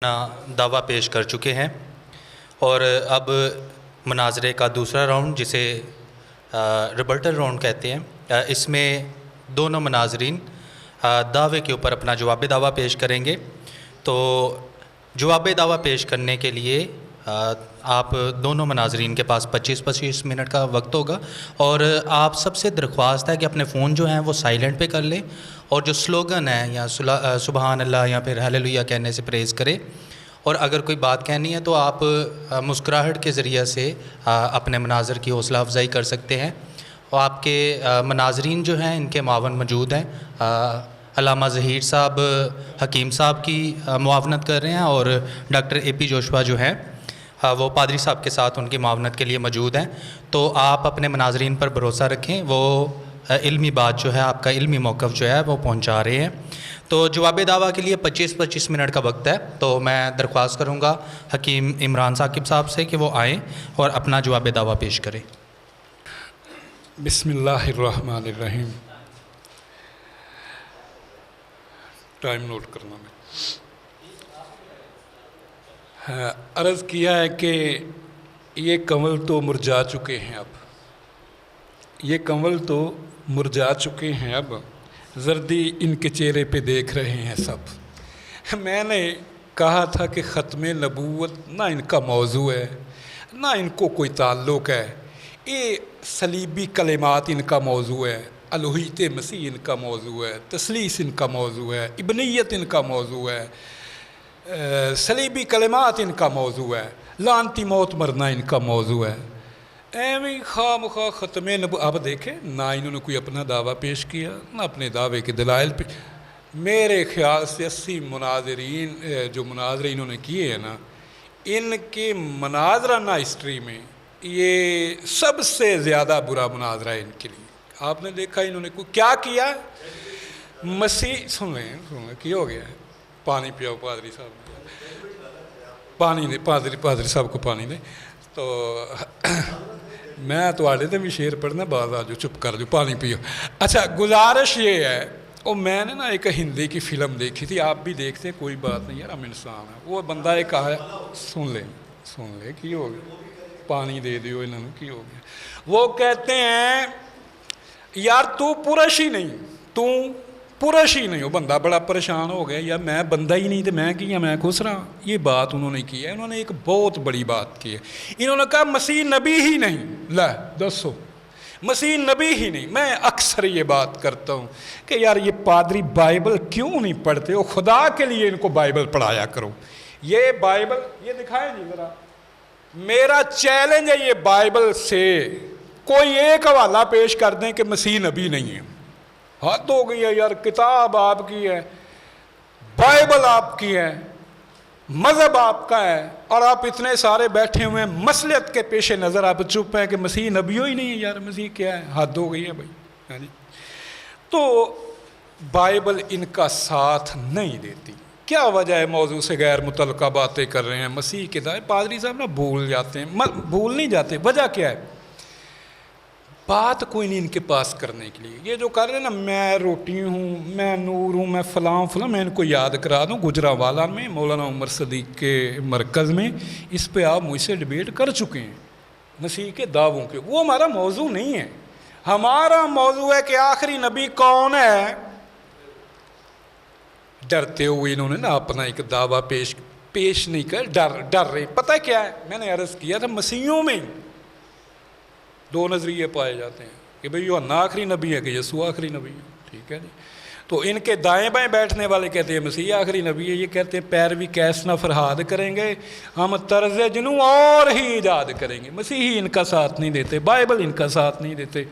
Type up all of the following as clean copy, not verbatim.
اپنا دعویٰ پیش کر چکے ہیں اور اب مناظرے کا دوسرا راؤنڈ جسے ریبٹل راؤنڈ کہتے ہیں، اس میں دونوں مناظرین دعوے کے اوپر اپنا جواب دعویٰ پیش کریں گے۔ تو جواب دعویٰ پیش کرنے کے لیے آپ دونوں مناظرین کے پاس 25 منٹ کا وقت ہوگا، اور آپ سب سے درخواست ہے کہ اپنے فون جو ہیں وہ سائلنٹ پہ کر لیں، اور جو سلوگن ہے یا سبحان اللہ یا پھر ہیلیلویا کہنے سے پریز کریں، اور اگر کوئی بات کہنی ہے تو آپ مسکراہٹ کے ذریعے سے اپنے مناظر کی حوصلہ افزائی کر سکتے ہیں۔ اور آپ کے مناظرین جو ہیں ان کے معاون موجود ہیں، علامہ ظہیر صاحب حکیم صاحب کی معاونت کر رہے ہیں، اور ڈاکٹر اے پی جوشوا جو ہیں وہ پادری صاحب کے ساتھ ان کی معاونت کے لیے موجود ہیں۔ تو آپ اپنے مناظرین پر بھروسہ رکھیں، وہ علمی بات جو ہے، آپ کا علمی موقف جو ہے وہ پہنچا رہے ہیں۔ تو جواب دعویٰ کے لیے 25 منٹ کا وقت ہے، تو میں درخواست کروں گا حکیم عمران ثاقب صاحب سے کہ وہ آئیں اور اپنا جواب دعویٰ پیش کریں۔ بسم اللہ الرحمن الرحیم۔ ٹائم نوٹ کرنا میں عرض کیا ہے کہ یہ کنول تو مرجھا چکے ہیں، اب یہ کنول تو مرجھا چکے ہیں، اب زردی ان کے چہرے پہ دیکھ رہے ہیں سب۔ میں نے کہا تھا کہ ختم نبوت نہ ان کا موضوع ہے، نہ ان کو کوئی تعلق ہے، یہ صلیبی کلمات ان کا موضوع ہے، الوہیت مسیح ان کا موضوع ہے، تثلیث ان کا موضوع ہے، ابنیت ان کا موضوع ہے، صلیبی کلمات ان کا موضوع ہے، لعنتی موت مرنا ان کا موضوع ہے۔ ایویں خواہ مخواہ ختم نبوت اب دیکھیں، نہ انہوں نے کوئی اپنا دعویٰ پیش کیا، نہ اپنے دعوے کے دلائل پہ۔ میرے خیال سے 80 مناظرین جو مناظرے انہوں نے کیے ہیں نا، ان کے مناظرہ نہ ہسٹری میں یہ سب سے زیادہ برا مناظرہ ہے ان کے لیے۔ آپ نے دیکھا انہوں نے کیا کیا؟ مسیح سن لیں کی ہو گیا ہے، پانی پیاؤ پادری صاحب، پانی دے پادری صاحب کو پانی دے۔ تو میں تو آڑے تھے بھی شعر پڑھنا، بعض آ جو چپ کر جو پانی پیو۔ اچھا، گزارش یہ ہے، اور میں نے نا ایک ہندی کی فلم دیکھی تھی، آپ بھی دیکھتے ہیں، کوئی بات نہیں یار، ہم انسان ہیں۔ وہ بندہ ایک آیا، سن لے کی ہو گیا، پانی دے دیو انہوں نے، کی ہو گیا۔ وہ کہتے ہیں یار تو پرش ہی نہیں، تو پرش ہی نہیں ہو۔ بندہ بڑا پریشان ہو گیا، یار میں بندہ ہی نہیں تو میں کیا، میں خوش رہا۔ یہ بات انہوں نے کی ہے، انہوں نے ایک بہت بڑی بات کی ہے۔ انہوں نے کہا مسیح نبی ہی نہیں۔ لے دسو، مسیح نبی ہی نہیں۔ میں اکثر یہ بات کرتا ہوں کہ یار یہ پادری بائبل کیوں نہیں پڑھتے ہو؟ خدا کے لیے ان کو بائبل پڑھایا کرو۔ یہ بائبل یہ دکھائیں جی ذرا، میرا چیلنج ہے، یہ بائبل سے کوئی ایک حوالہ پیش کر دیں کہ مسیح نبی نہیں ہے۔ حد ہو گئی ہے یار، کتاب آپ کی ہے، بائبل آپ کی ہے، مذہب آپ کا ہے، اور آپ اتنے سارے بیٹھے ہوئے ہیں مصلحت کے پیش نظر آپ چپ ہیں کہ مسیح نبیوں ہی نہیں ہے۔ یار مسیح کیا ہے؟ حد ہو گئی ہے بھائی۔ تو بائبل ان کا ساتھ نہیں دیتی۔ کیا وجہ ہے؟ موضوع سے غیر متعلقہ باتیں کر رہے ہیں، مسیح کے دعوے پادری صاحب نا بھول جاتے ہیں، بھول نہیں جاتے۔ وجہ کیا ہے؟ بات کوئی نہیں ان کے پاس کرنے کے لیے۔ یہ جو کر رہے ہیں نا، میں روٹی ہوں، میں نور ہوں، میں فلاں، میں ان کو یاد کرا دوں، گجرانوالہ میں مولانا عمر صدیق کے مرکز میں اس پہ آپ مجھ سے ڈیبیٹ کر چکے ہیں، مسیح کے دعووں کے۔ وہ ہمارا موضوع نہیں ہے۔ ہمارا موضوع ہے کہ آخری نبی کون ہے۔ ڈرتے ہوئے انہوں نے نا اپنا ایک دعویٰ پیش نہیں کر، ڈر رہے۔ پتہ کیا ہے، میں نے عرض کیا تھا، مسیحوں میں دو نظریے پائے جاتے ہیں کہ بھئی یوحنا آخری نبی ہے کہ یسوع آخری نبی ہے، ٹھیک ہے جی۔ تو ان کے دائیں بائیں بیٹھنے والے کہتے ہیں مسیح آخری نبی ہے، یہ کہتے ہیں پیروی کیسنا فرہاد کریں گے، ہم طرز جنوں اور ہی ایجاد کریں گے۔ مسیحی ان کا ساتھ نہیں دیتے، بائبل ان کا ساتھ نہیں دیتے۔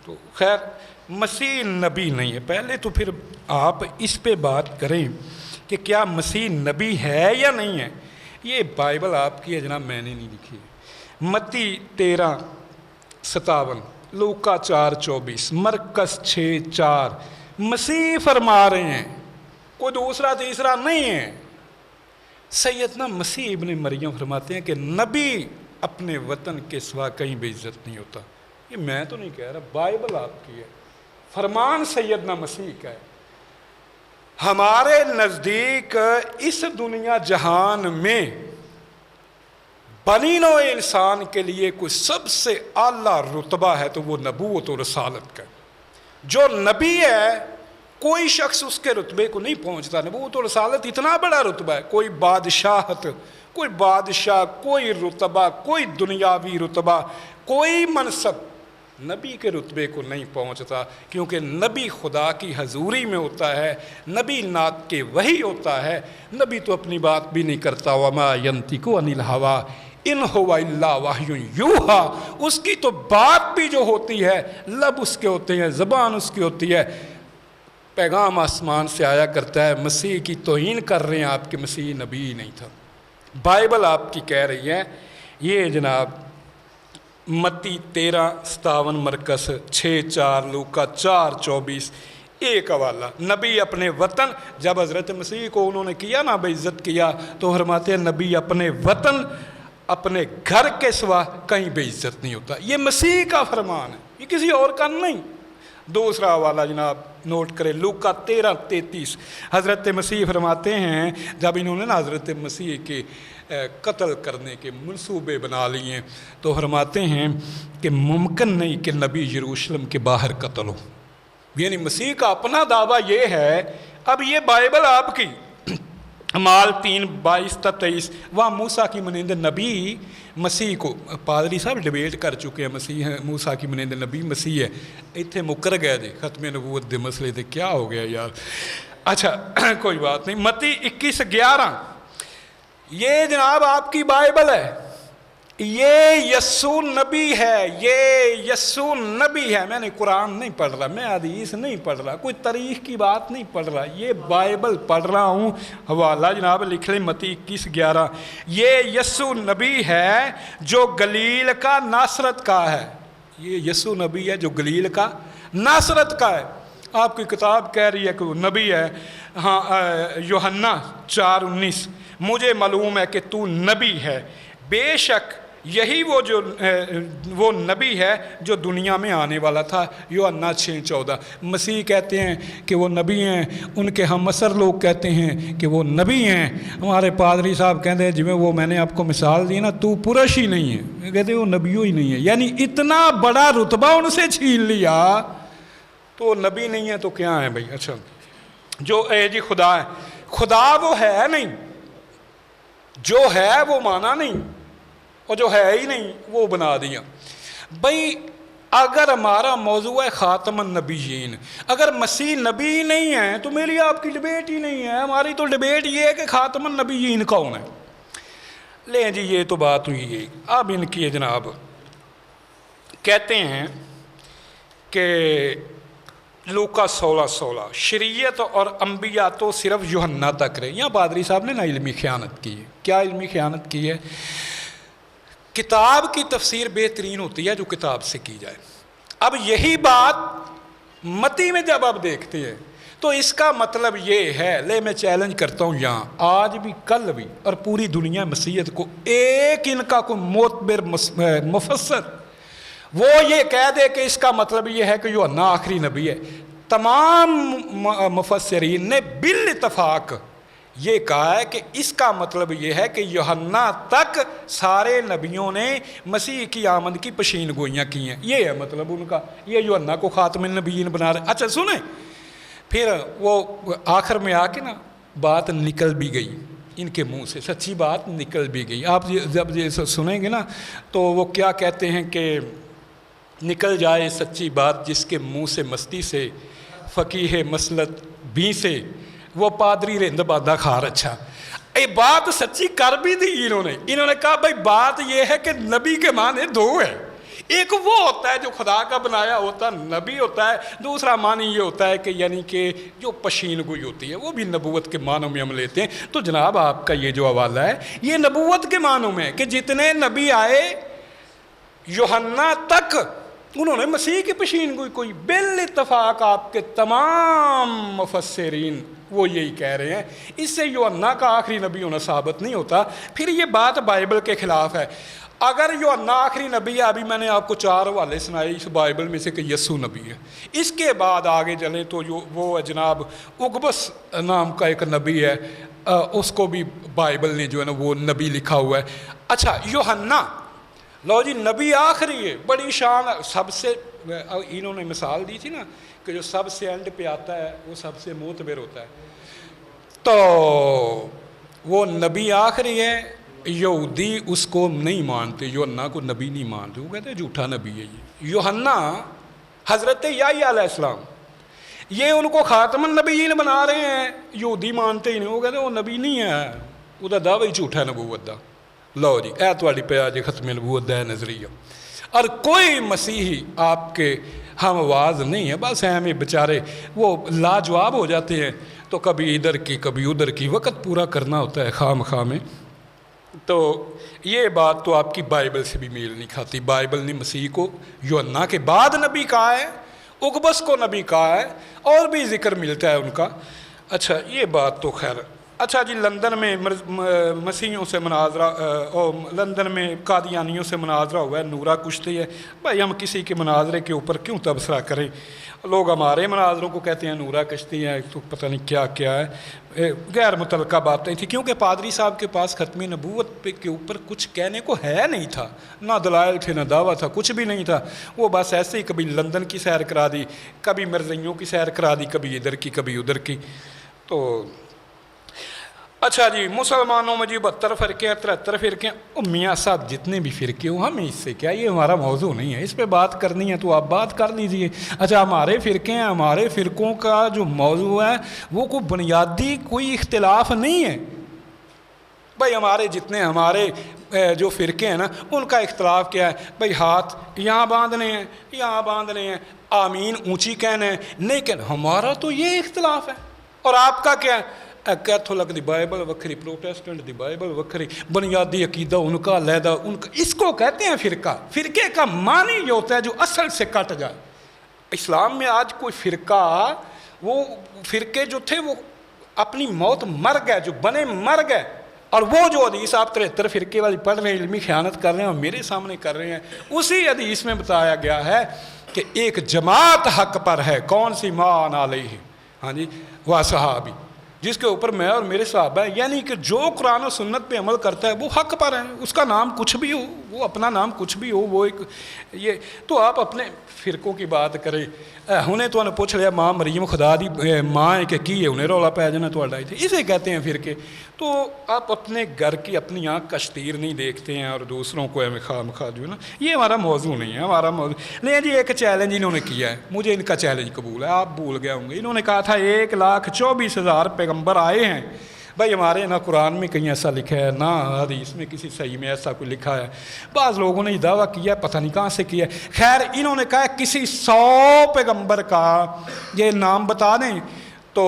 تو خیر، مسیح نبی نہیں ہے۔ پہلے تو پھر آپ اس پہ بات کریں کہ کیا مسیح نبی ہے یا نہیں ہے۔ یہ بائبل آپ کی ہے جناب، میں نے نہیں لکھی ہے۔ متی 13:57، لوکا 4:24، مرکز 6:4، مسیح فرما رہے ہیں، کوئی دوسرا تیسرا نہیں ہے۔ سیدنا مسیح ابن مریم فرماتے ہیں کہ نبی اپنے وطن کے سوا کہیں بھی عزت نہیں ہوتا۔ یہ میں تو نہیں کہہ رہا، بائبل آپ کی ہے، فرمان سیدنا مسیح کا ہے۔ ہمارے نزدیک اس دنیا جہان میں بنی نوع انسان کے لیے کوئی سب سے اعلیٰ رتبہ ہے تو وہ نبوت و رسالت کا. جو نبی ہے کوئی شخص اس کے رتبے کو نہیں پہنچتا. نبوت و رسالت اتنا بڑا رتبہ ہے. کوئی بادشاہت، کوئی بادشاہ، کوئی رتبہ، کوئی دنیاوی رتبہ، کوئی منصب نبی کے رتبے کو نہیں پہنچتا، کیونکہ نبی خدا کی حضوری میں ہوتا ہے، نبی نات کے وحی ہوتا ہے. نبی تو اپنی بات بھی نہیں کرتا. وما ینطق عن الہویٰ ان ہو الا وحی یوحیٰ. اس کی تو بات بھی جو ہوتی ہے، لب اس کے ہوتے ہیں، زبان اس کی ہوتی ہے، پیغام آسمان سے آیا کرتا ہے. مسیح کی توہین کر رہے ہیں آپ کے، مسیح نبی ہی نہیں تھا. بائبل آپ کی کہہ رہی ہے یہ جناب متی 13:57 مرکز 6:4 لوکا 4:24 ایک حوالہ. نبی اپنے وطن، جب حضرت مسیح کو انہوں نے کیا نا بے عزت کیا، تو فرماتے ہیں نبی اپنے وطن اپنے گھر کے سوا کہیں بے عزت نہیں ہوتا. یہ مسیح کا فرمان ہے، یہ کسی اور کا نہیں. دوسرا حوالہ جناب نوٹ کریں، لوکا 13:33. حضرت مسیح فرماتے ہیں جب انہوں نے نا حضرت مسیح کے قتل کرنے کے منصوبے بنا لیے، تو فرماتے ہیں کہ ممکن نہیں کہ نبی یروشلم کے باہر قتل ہو. یعنی مسیح کا اپنا دعویٰ یہ ہے. اب یہ بائبل آپ کی اعمال 3:22-23 وہاں موسیٰ کی مانند نبی مسیح کو، پادری صاحب ڈیبیٹ کر چکے ہیں مسیح ہے، موسیٰ کی مانند نبی مسیح ہے. اتنے مکر گئے جی ختم نبوت دے مسئلے دے. کیا ہو گیا یار؟ اچھا کوئی بات نہیں. متی 21:11 یہ جناب آپ کی بائبل ہے. یہ یسوع نبی ہے، یہ یسوع نبی ہے. میں نے قرآن نہیں پڑھ رہا، میں حدیث نہیں پڑھ رہا، کوئی تاریخ کی بات نہیں پڑھ رہا، یہ بائبل پڑھ رہا ہوں. حوالہ جناب لکھ لیں متی 21:11. یہ یسوع نبی ہے جو گلیل کا ناصرت کا ہے. یہ یسوع نبی ہے جو گلیل کا ناصرت کا ہے. آپ کی کتاب کہہ رہی ہے کہ وہ نبی ہے. ہاں یوحنا 4:19 مجھے معلوم ہے کہ تو نبی ہے. بے شک یہی وہ نبی ہے جو دنیا میں آنے والا تھا. یوحنا 6:14. مسیح کہتے ہیں کہ وہ نبی ہیں، ان کے ہم عصر لوگ کہتے ہیں کہ وہ نبی ہیں. ہمارے پادری صاحب کہتے ہیں جی وہ میں نے آپ کو مثال دی نا، تو پرش ہی نہیں ہے، کہتے ہیں وہ نبیوں ہی نہیں ہے. یعنی اتنا بڑا رتبہ ان سے چھین لیا تو نبی نہیں ہے تو کیا ہے بھائی؟ اچھا جو جی خدا ہے، خدا وہ ہے نہیں، جو ہے وہ مانا نہیں، اور جو ہے ہی نہیں وہ بنا دیا. بھائی اگر ہمارا موضوع ہے خاتم النبیین، اگر مسیح نبی نہیں ہے تو میری آپ کی ڈبیٹ ہی نہیں ہے. ہماری تو ڈبیٹ یہ ہے کہ خاتم النبیین کون ہے. لیں جی یہ تو بات ہوئی ہے. اب ان کی جناب کہتے ہیں کہ لوکا 16:16 شریعت اور انبیاء تو صرف یوحنا تک رہے. یہاں پادری صاحب نے نا علمی خیانت کی ہے. کیا علمی خیانت کی ہے؟ کتاب کی تفسیر بہترین ہوتی ہے جو کتاب سے کی جائے. اب یہی بات متی میں جب آپ دیکھتے ہیں تو اس کا مطلب یہ ہے، لے میں چیلنج کرتا ہوں یہاں آج بھی کل بھی اور پوری دنیا مسیحیت کو، ایک ان کا کوئی معتبر مفسر وہ یہ کہہ دے کہ اس کا مطلب یہ ہے کہ یوحنا آخری نبی ہے. تمام مفسرین نے بالاتفاق یہ کہا ہے کہ اس کا مطلب یہ ہے کہ یوحنا تک سارے نبیوں نے مسیح کی آمد کی پیشین گوئیاں کی ہیں. یہ ہے مطلب ان کا. یہ یوحنا کو خاتم النبیین بنا رہے. اچھا سنیں، پھر وہ آخر میں آ کے نا بات نکل بھی گئی ان کے منہ سے، سچی بات نکل بھی گئی. آپ جب یہ سنیں گے نا تو وہ کیا کہتے ہیں کہ نکل جائے سچی بات جس کے منہ سے مستی سے، فقیہ مسلط بھی سے وہ پادری رند بادہ کھار. اچھا یہ بات سچی کر بھی دی انہوں نے کہا بھائی بات یہ ہے کہ نبی کے معنی دو ہے. ایک وہ ہوتا ہے جو خدا کا بنایا ہوتا نبی ہوتا ہے، دوسرا معنی یہ ہوتا ہے کہ یعنی کہ جو پشین گوئی ہوتی ہے وہ بھی نبوت کے معنوں میں ہم لیتے ہیں. تو جناب آپ کا یہ جو حوالہ ہے یہ نبوت کے معنوں میں کہ جتنے نبی آئے یوحنا تک انہوں نے مسیح کی پیشین گوئی کوئی. بالاتفاق آپ کے تمام مفسرین وہ یہی کہہ رہے ہیں. اس سے یوحنا کا آخری نبی ہونا ثابت نہیں ہوتا. پھر یہ بات بائبل کے خلاف ہے. اگر یوحنا آخری نبی ہے، ابھی میں نے آپ کو 4 حوالے سنائے اس بائبل میں سے کہ یسوع نبی ہے. اس کے بعد آگے چلیں تو وہ جناب اگبس نام کا ایک نبی ہے، اس کو بھی بائبل نے جو ہے نا وہ نبی لکھا ہوا ہے. اچھا یوحنا لو جی نبی آخری ہے، بڑی شان، سب سے انہوں نے مثال دی تھی نا کہ جو سب سے اینڈ پہ آتا ہے وہ سب سے معتبر ہوتا ہے. تو وہ نبی آخری ہے، یہودی اس کو نہیں مانتے، یوحنا کو نبی نہیں مانتے، وہ کہتے ہیں جھوٹا نبی ہے یہ. یوحنا حضرت یحییٰ علیہ السلام یہ ان کو خاتم النبیین بنا رہے ہیں، یہودی مانتے ہی نہیں، وہ کہتے ہیں وہ نبی نہیں ہے، وہ دعوی جھوٹا ہے نبوت دا. لو جی اے تواڈی پہ جی ختم نبوت دا نظریہ. اور کوئی مسیحی آپ کے ہم آواز نہیں ہے، بس ہمیں بیچارے وہ لاجواب ہو جاتے ہیں، تو کبھی ادھر کی کبھی ادھر کی، وقت پورا کرنا ہوتا ہے خام خواہ میں. تو یہ بات تو آپ کی بائبل سے بھی میل نہیں کھاتی. بائبل نے مسیح کو یوحنا کے بعد نبی کہا ہے، اگبس کو نبی کہا ہے، اور بھی ذکر ملتا ہے ان کا. اچھا یہ بات تو خیر. اچھا جی لندن میں مسیحیوں سے مناظرہ، لندن میں قادیانیوں سے مناظرہ ہوا ہے، نورا کشتی ہے. بھائی ہم کسی کے مناظرے کے اوپر کیوں تبصرہ کریں؟ لوگ ہمارے مناظروں کو کہتے ہیں نورا کشتی ہے، تو پتہ نہیں کیا کیا ہے، غیر متعلقہ باتیں تھیں. کیونکہ پادری صاحب کے پاس ختم نبوت کے اوپر کچھ کہنے کو ہے نہیں تھا، نہ دلائل تھے نہ دعویٰ تھا، کچھ بھی نہیں تھا. وہ بس ایسے ہی کبھی لندن کی سیر کرا دی، کبھی مرزائیوں کی سیر کرا دی، کبھی ادھر کی کبھی ادھر کی. تو اچھا جی مسلمانوں میں جی 72 فرقے ہیں، 73 فرقے ہیں. میاں صاحب جتنے بھی فرقے ہوں ہمیں اس سے کیا، یہ ہمارا موضوع نہیں ہے، اس پہ بات کرنی ہے تو آپ بات کر لیجئے. اچھا ہمارے فرقے ہیں، ہمارے فرقوں کا جو موضوع ہے وہ کوئی بنیادی کوئی اختلاف نہیں ہے. بھائی ہمارے جتنے ہمارے جو فرقے ہیں نا ان کا اختلاف کیا ہے؟ بھائی ہاتھ یہاں باندھنے ہیں، یہاں باندھنے ہیں، آمین اونچی کہنا ہے، نہیں کہنا. ہمارا تو یہ اختلاف ہے. اور آپ کا کیا ہے؟ کیتھولک دی بائبل وکھری، پروٹیسٹنٹ دی بائبل وکھری، بنیادی عقیدہ ان کا علیحدہ، ان کا. اس کو کہتے ہیں فرقہ. فرقے کا معنی یہ ہوتا ہے جو اصل سے کٹ جائے. اسلام میں آج کوئی فرقہ، وہ فرقے جو تھے وہ اپنی موت مر گئے، جو بنے مر گئے. اور وہ جو حدیث آپ 73 فرقے والی پڑھ رہے ہیں، علمی خیانت کر رہے ہیں اور میرے سامنے کر رہے ہیں، اسی حدیث میں بتایا گیا ہے کہ ایک جماعت حق پر ہے. کون سی؟ ما انا علیہ، ہاں جی، وہ صحابی، جس کے اوپر میں اور میرے صحابہ ہیں. یعنی کہ جو قرآن و سنت پہ عمل کرتا ہے وہ حق پر ہے. اس کا نام کچھ بھی ہو، وہ اپنا نام کچھ بھی ہو، وہ ایک یہ. تو آپ اپنے فرقوں کی بات کریں. انہیں تو انہیں پوچھ لیا ماں مریم خدا دی ماں ہے کہ کی ہے، انہیں رولا پہ جانا تو اسے کہتے ہیں فرقے. تو آپ اپنے گھر کی اپنی آنکھ کشتیر نہیں دیکھتے ہیں اور دوسروں کو خواہ جو ہے نا، یہ ہمارا موضوع نہیں ہے. ہمارا موضوع نہیں جی. ایک چیلنج انہوں نے کیا ہے، مجھے ان کا چیلنج قبول ہے، آپ بھول گئے ہوں گے. انہوں نے کہا تھا 1,24,000 پیغمبر آئے ہیں. بھائی ہمارے نہ قرآن میں کہیں ایسا لکھا ہے، نہ حدیث میں کسی صحیح میں ایسا کوئی لکھا ہے. بعض لوگوں نے یہ دعویٰ کیا ہے، پتہ نہیں کہاں سے کیا ہے. خیر انہوں نے کہا کسی 100 پیغمبر کا یہ نام بتا دیں. تو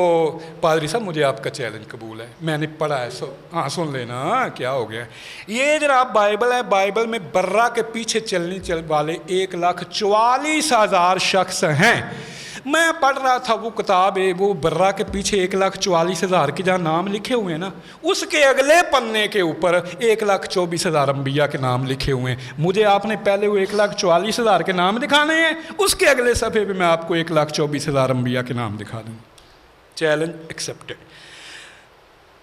پادری صاحب مجھے آپ کا چیلنج قبول ہے، میں نے پڑھا ہے. ہاں سن لینا کیا ہو گیا. یہ جناب بائبل ہے، بائبل میں برہ کے پیچھے چلنے والے 1,44,000 شخص ہیں. میں پڑھ رہا تھا وہ کتاب ہے، وہ برہ کے پیچھے 1,44,000 کے جہاں نام لکھے ہوئے ہیں نا، اس کے اگلے پنے کے اوپر 1,24,000 انبیاء کے نام لکھے ہوئے ہیں. مجھے آپ نے پہلے وہ 1,44,000 کے نام دکھانے ہیں، اس کے اگلے صفحے پہ میں آپ کو 1,24,000 انبیاء کے نام دکھا دوں. Challenge accepted.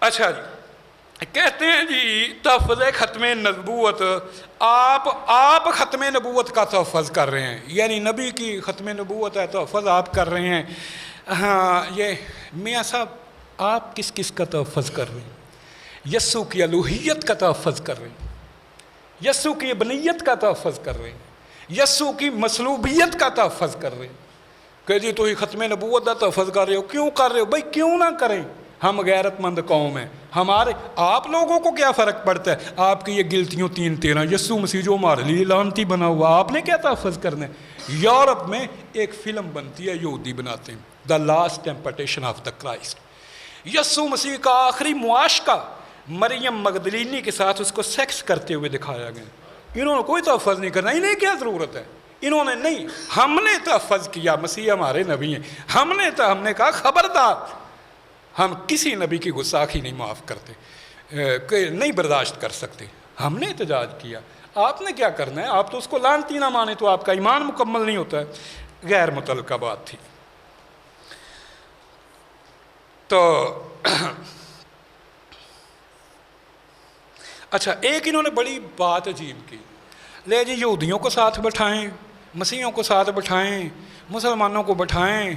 اچھا جی کہتے ہیں جی تحفظ ختم نبوت، آپ ختم نبوت کا تحفظ کر رہے ہیں، یعنی نبی کی ختم نبوت ہے تحفظ آپ کر رہے ہیں. ہاں یہ میاں صاحب آپ کس کس کا تحفظ کر رہے ہیں؟ یسوع کی الوہیت کا تحفظ کر رہے ہیں، یسوع کی ابنیت کا تحفظ کر رہے ہیں، یسوع کی مصلوبیت کا تحفظ کر رہے ہیں. کہ جی تو ہی ختم نبوت کا تحفظ کر رہے ہو. کیوں کر رہے ہو بھائی؟ کیوں نہ کریں؟ ہم غیرت مند قوم ہیں. ہمارے آپ لوگوں کو کیا فرق پڑتا ہے؟ آپ کی یہ گلتیوں 3-13، یسوع مسیح جو ہمارے لیے لعنتی بنا ہوا، آپ نے کیا تحفظ کرنا ہے؟ یورپ میں ایک فلم بنتی ہے، یہودی بناتے ہیں، the last temptation of the Christ. یسوع مسیح کا آخری معاشقہ مریم مگدلینی کے ساتھ اس کو سیکس کرتے ہوئے دکھایا گیا. انہوں نے کوئی تحفظ نہیں کرنا، انہیں کیا ضرورت ہے؟ انہوں نے نہیں، ہم نے تحفظ کیا. مسیح ہمارے نبی ہیں، ہم نے کہا خبردار، ہم کسی نبی کی گستاخی نہیں معاف کرتے، نہیں برداشت کر سکتے. ہم نے احتجاج کیا. آپ نے کیا کرنا ہے؟ آپ تو اس کو لانتی نہ مانے تو آپ کا ایمان مکمل نہیں ہوتا ہے۔ غیر متعلقہ بات تھی۔ تو اچھا، ایک انہوں نے بڑی بات عجیب کی، لے جی یہودیوں کو ساتھ بٹھائیں، مسیحیوں کو ساتھ بٹھائیں، مسلمانوں کو بٹھائیں،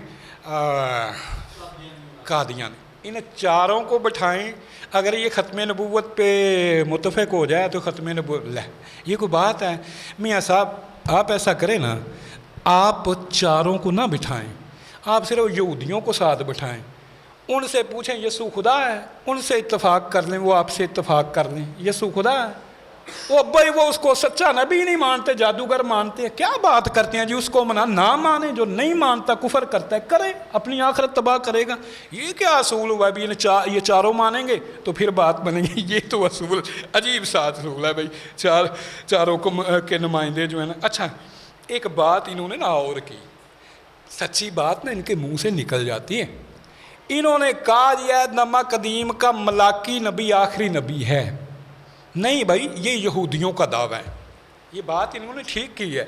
قادیان، ان چاروں کو بٹھائیں، اگر یہ ختم نبوت پہ متفق ہو جائے تو ختم نبوت یہ کوئی بات ہے؟ میاں صاحب آپ ایسا کریں نا، آپ چاروں کو نہ بٹھائیں، آپ صرف یہودیوں کو ساتھ بٹھائیں، ان سے پوچھیں یسوع خدا ہے، ان سے اتفاق کر لیں، وہ آپ سے اتفاق کر لیں یسوع خدا ہے۔ وہ بھائی وہ اس کو سچا نبی نہیں مانتے، جادوگر مانتے ہیں، کیا بات کرتے ہیں جی، اس کو نہ مانیں، جو نہیں مانتا کفر کرتا ہے کرے، اپنی آخرت تباہ کرے گا۔ یہ کیا اصول ہوا بھی یہ چاروں مانیں گے تو پھر بات بنے گی؟ یہ تو اصول عجیب سا اصول ہے بھائی، چاروں کو کے نمائندے جو ہیں نا۔ اچھا ایک بات انہوں نے نا اور کی، سچی بات نا ان کے منہ سے نکل جاتی ہے۔ انہوں نے کہا یہ نامہ قدیم کا ملاکی نبی آخری نبی ہے۔ نہیں بھائی، یہ یہودیوں کا دعویٰ ہے، یہ بات انہوں نے ٹھیک کی ہے،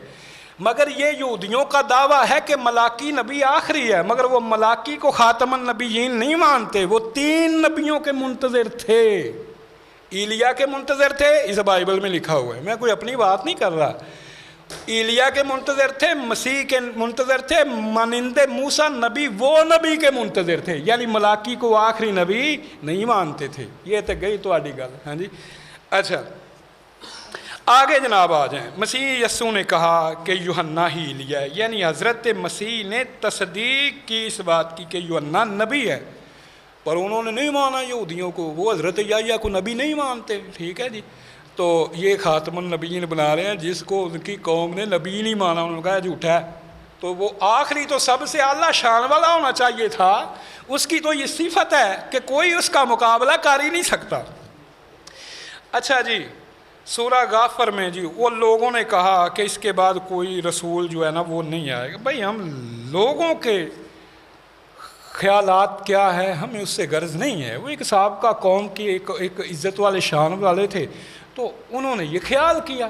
مگر یہ یہودیوں کا دعویٰ ہے کہ ملاکی نبی آخری ہے، مگر وہ ملاکی کو خاتم النبیین نہیں مانتے۔ وہ 3 نبیوں کے منتظر تھے، ایلیا کے منتظر تھے، اس بائبل میں لکھا ہوا ہے، میں کوئی اپنی بات نہیں کر رہا۔ ایلیا کے منتظر تھے، مسیح کے منتظر تھے، مانند موسیٰ نبی وہ نبی کے منتظر تھے، یعنی ملاکی کو آخری نبی نہیں مانتے تھے۔ یہ تو گئی تو آڈی گل، ہاں جی۔ اچھا آگے جناب آ جائیں۔ مسیح یسوع نے کہا کہ یوحنا ہی ایلیا ہے، یعنی حضرت مسیح نے تصدیق کی اس بات کی کہ یوحنا نبی ہے، پر انہوں نے نہیں مانا یہودیوں کو، وہ حضرت یحییٰ کو نبی نہیں مانتے، ٹھیک ہے جی۔ تو یہ خاتم النبیین بنا رہے ہیں جس کو ان کی قوم نے نبی نہیں مانا، انہوں نے کہا جھوٹا ہے، تو وہ آخری تو سب سے اعلیٰ شان والا ہونا چاہیے تھا، اس کی تو یہ صفت ہے کہ کوئی اس کا مقابلہ کر ہی نہیں سکتا۔ اچھا جی، سورہ غافر میں جی وہ لوگوں نے کہا کہ اس کے بعد کوئی رسول جو ہے نا وہ نہیں آئے گا۔ بھائی ہم لوگوں کے خیالات کیا ہے ہمیں اس سے غرض نہیں ہے، وہ ایک سابقہ قوم کی ایک عزت والے شان والے تھے، تو انہوں نے یہ خیال کیا۔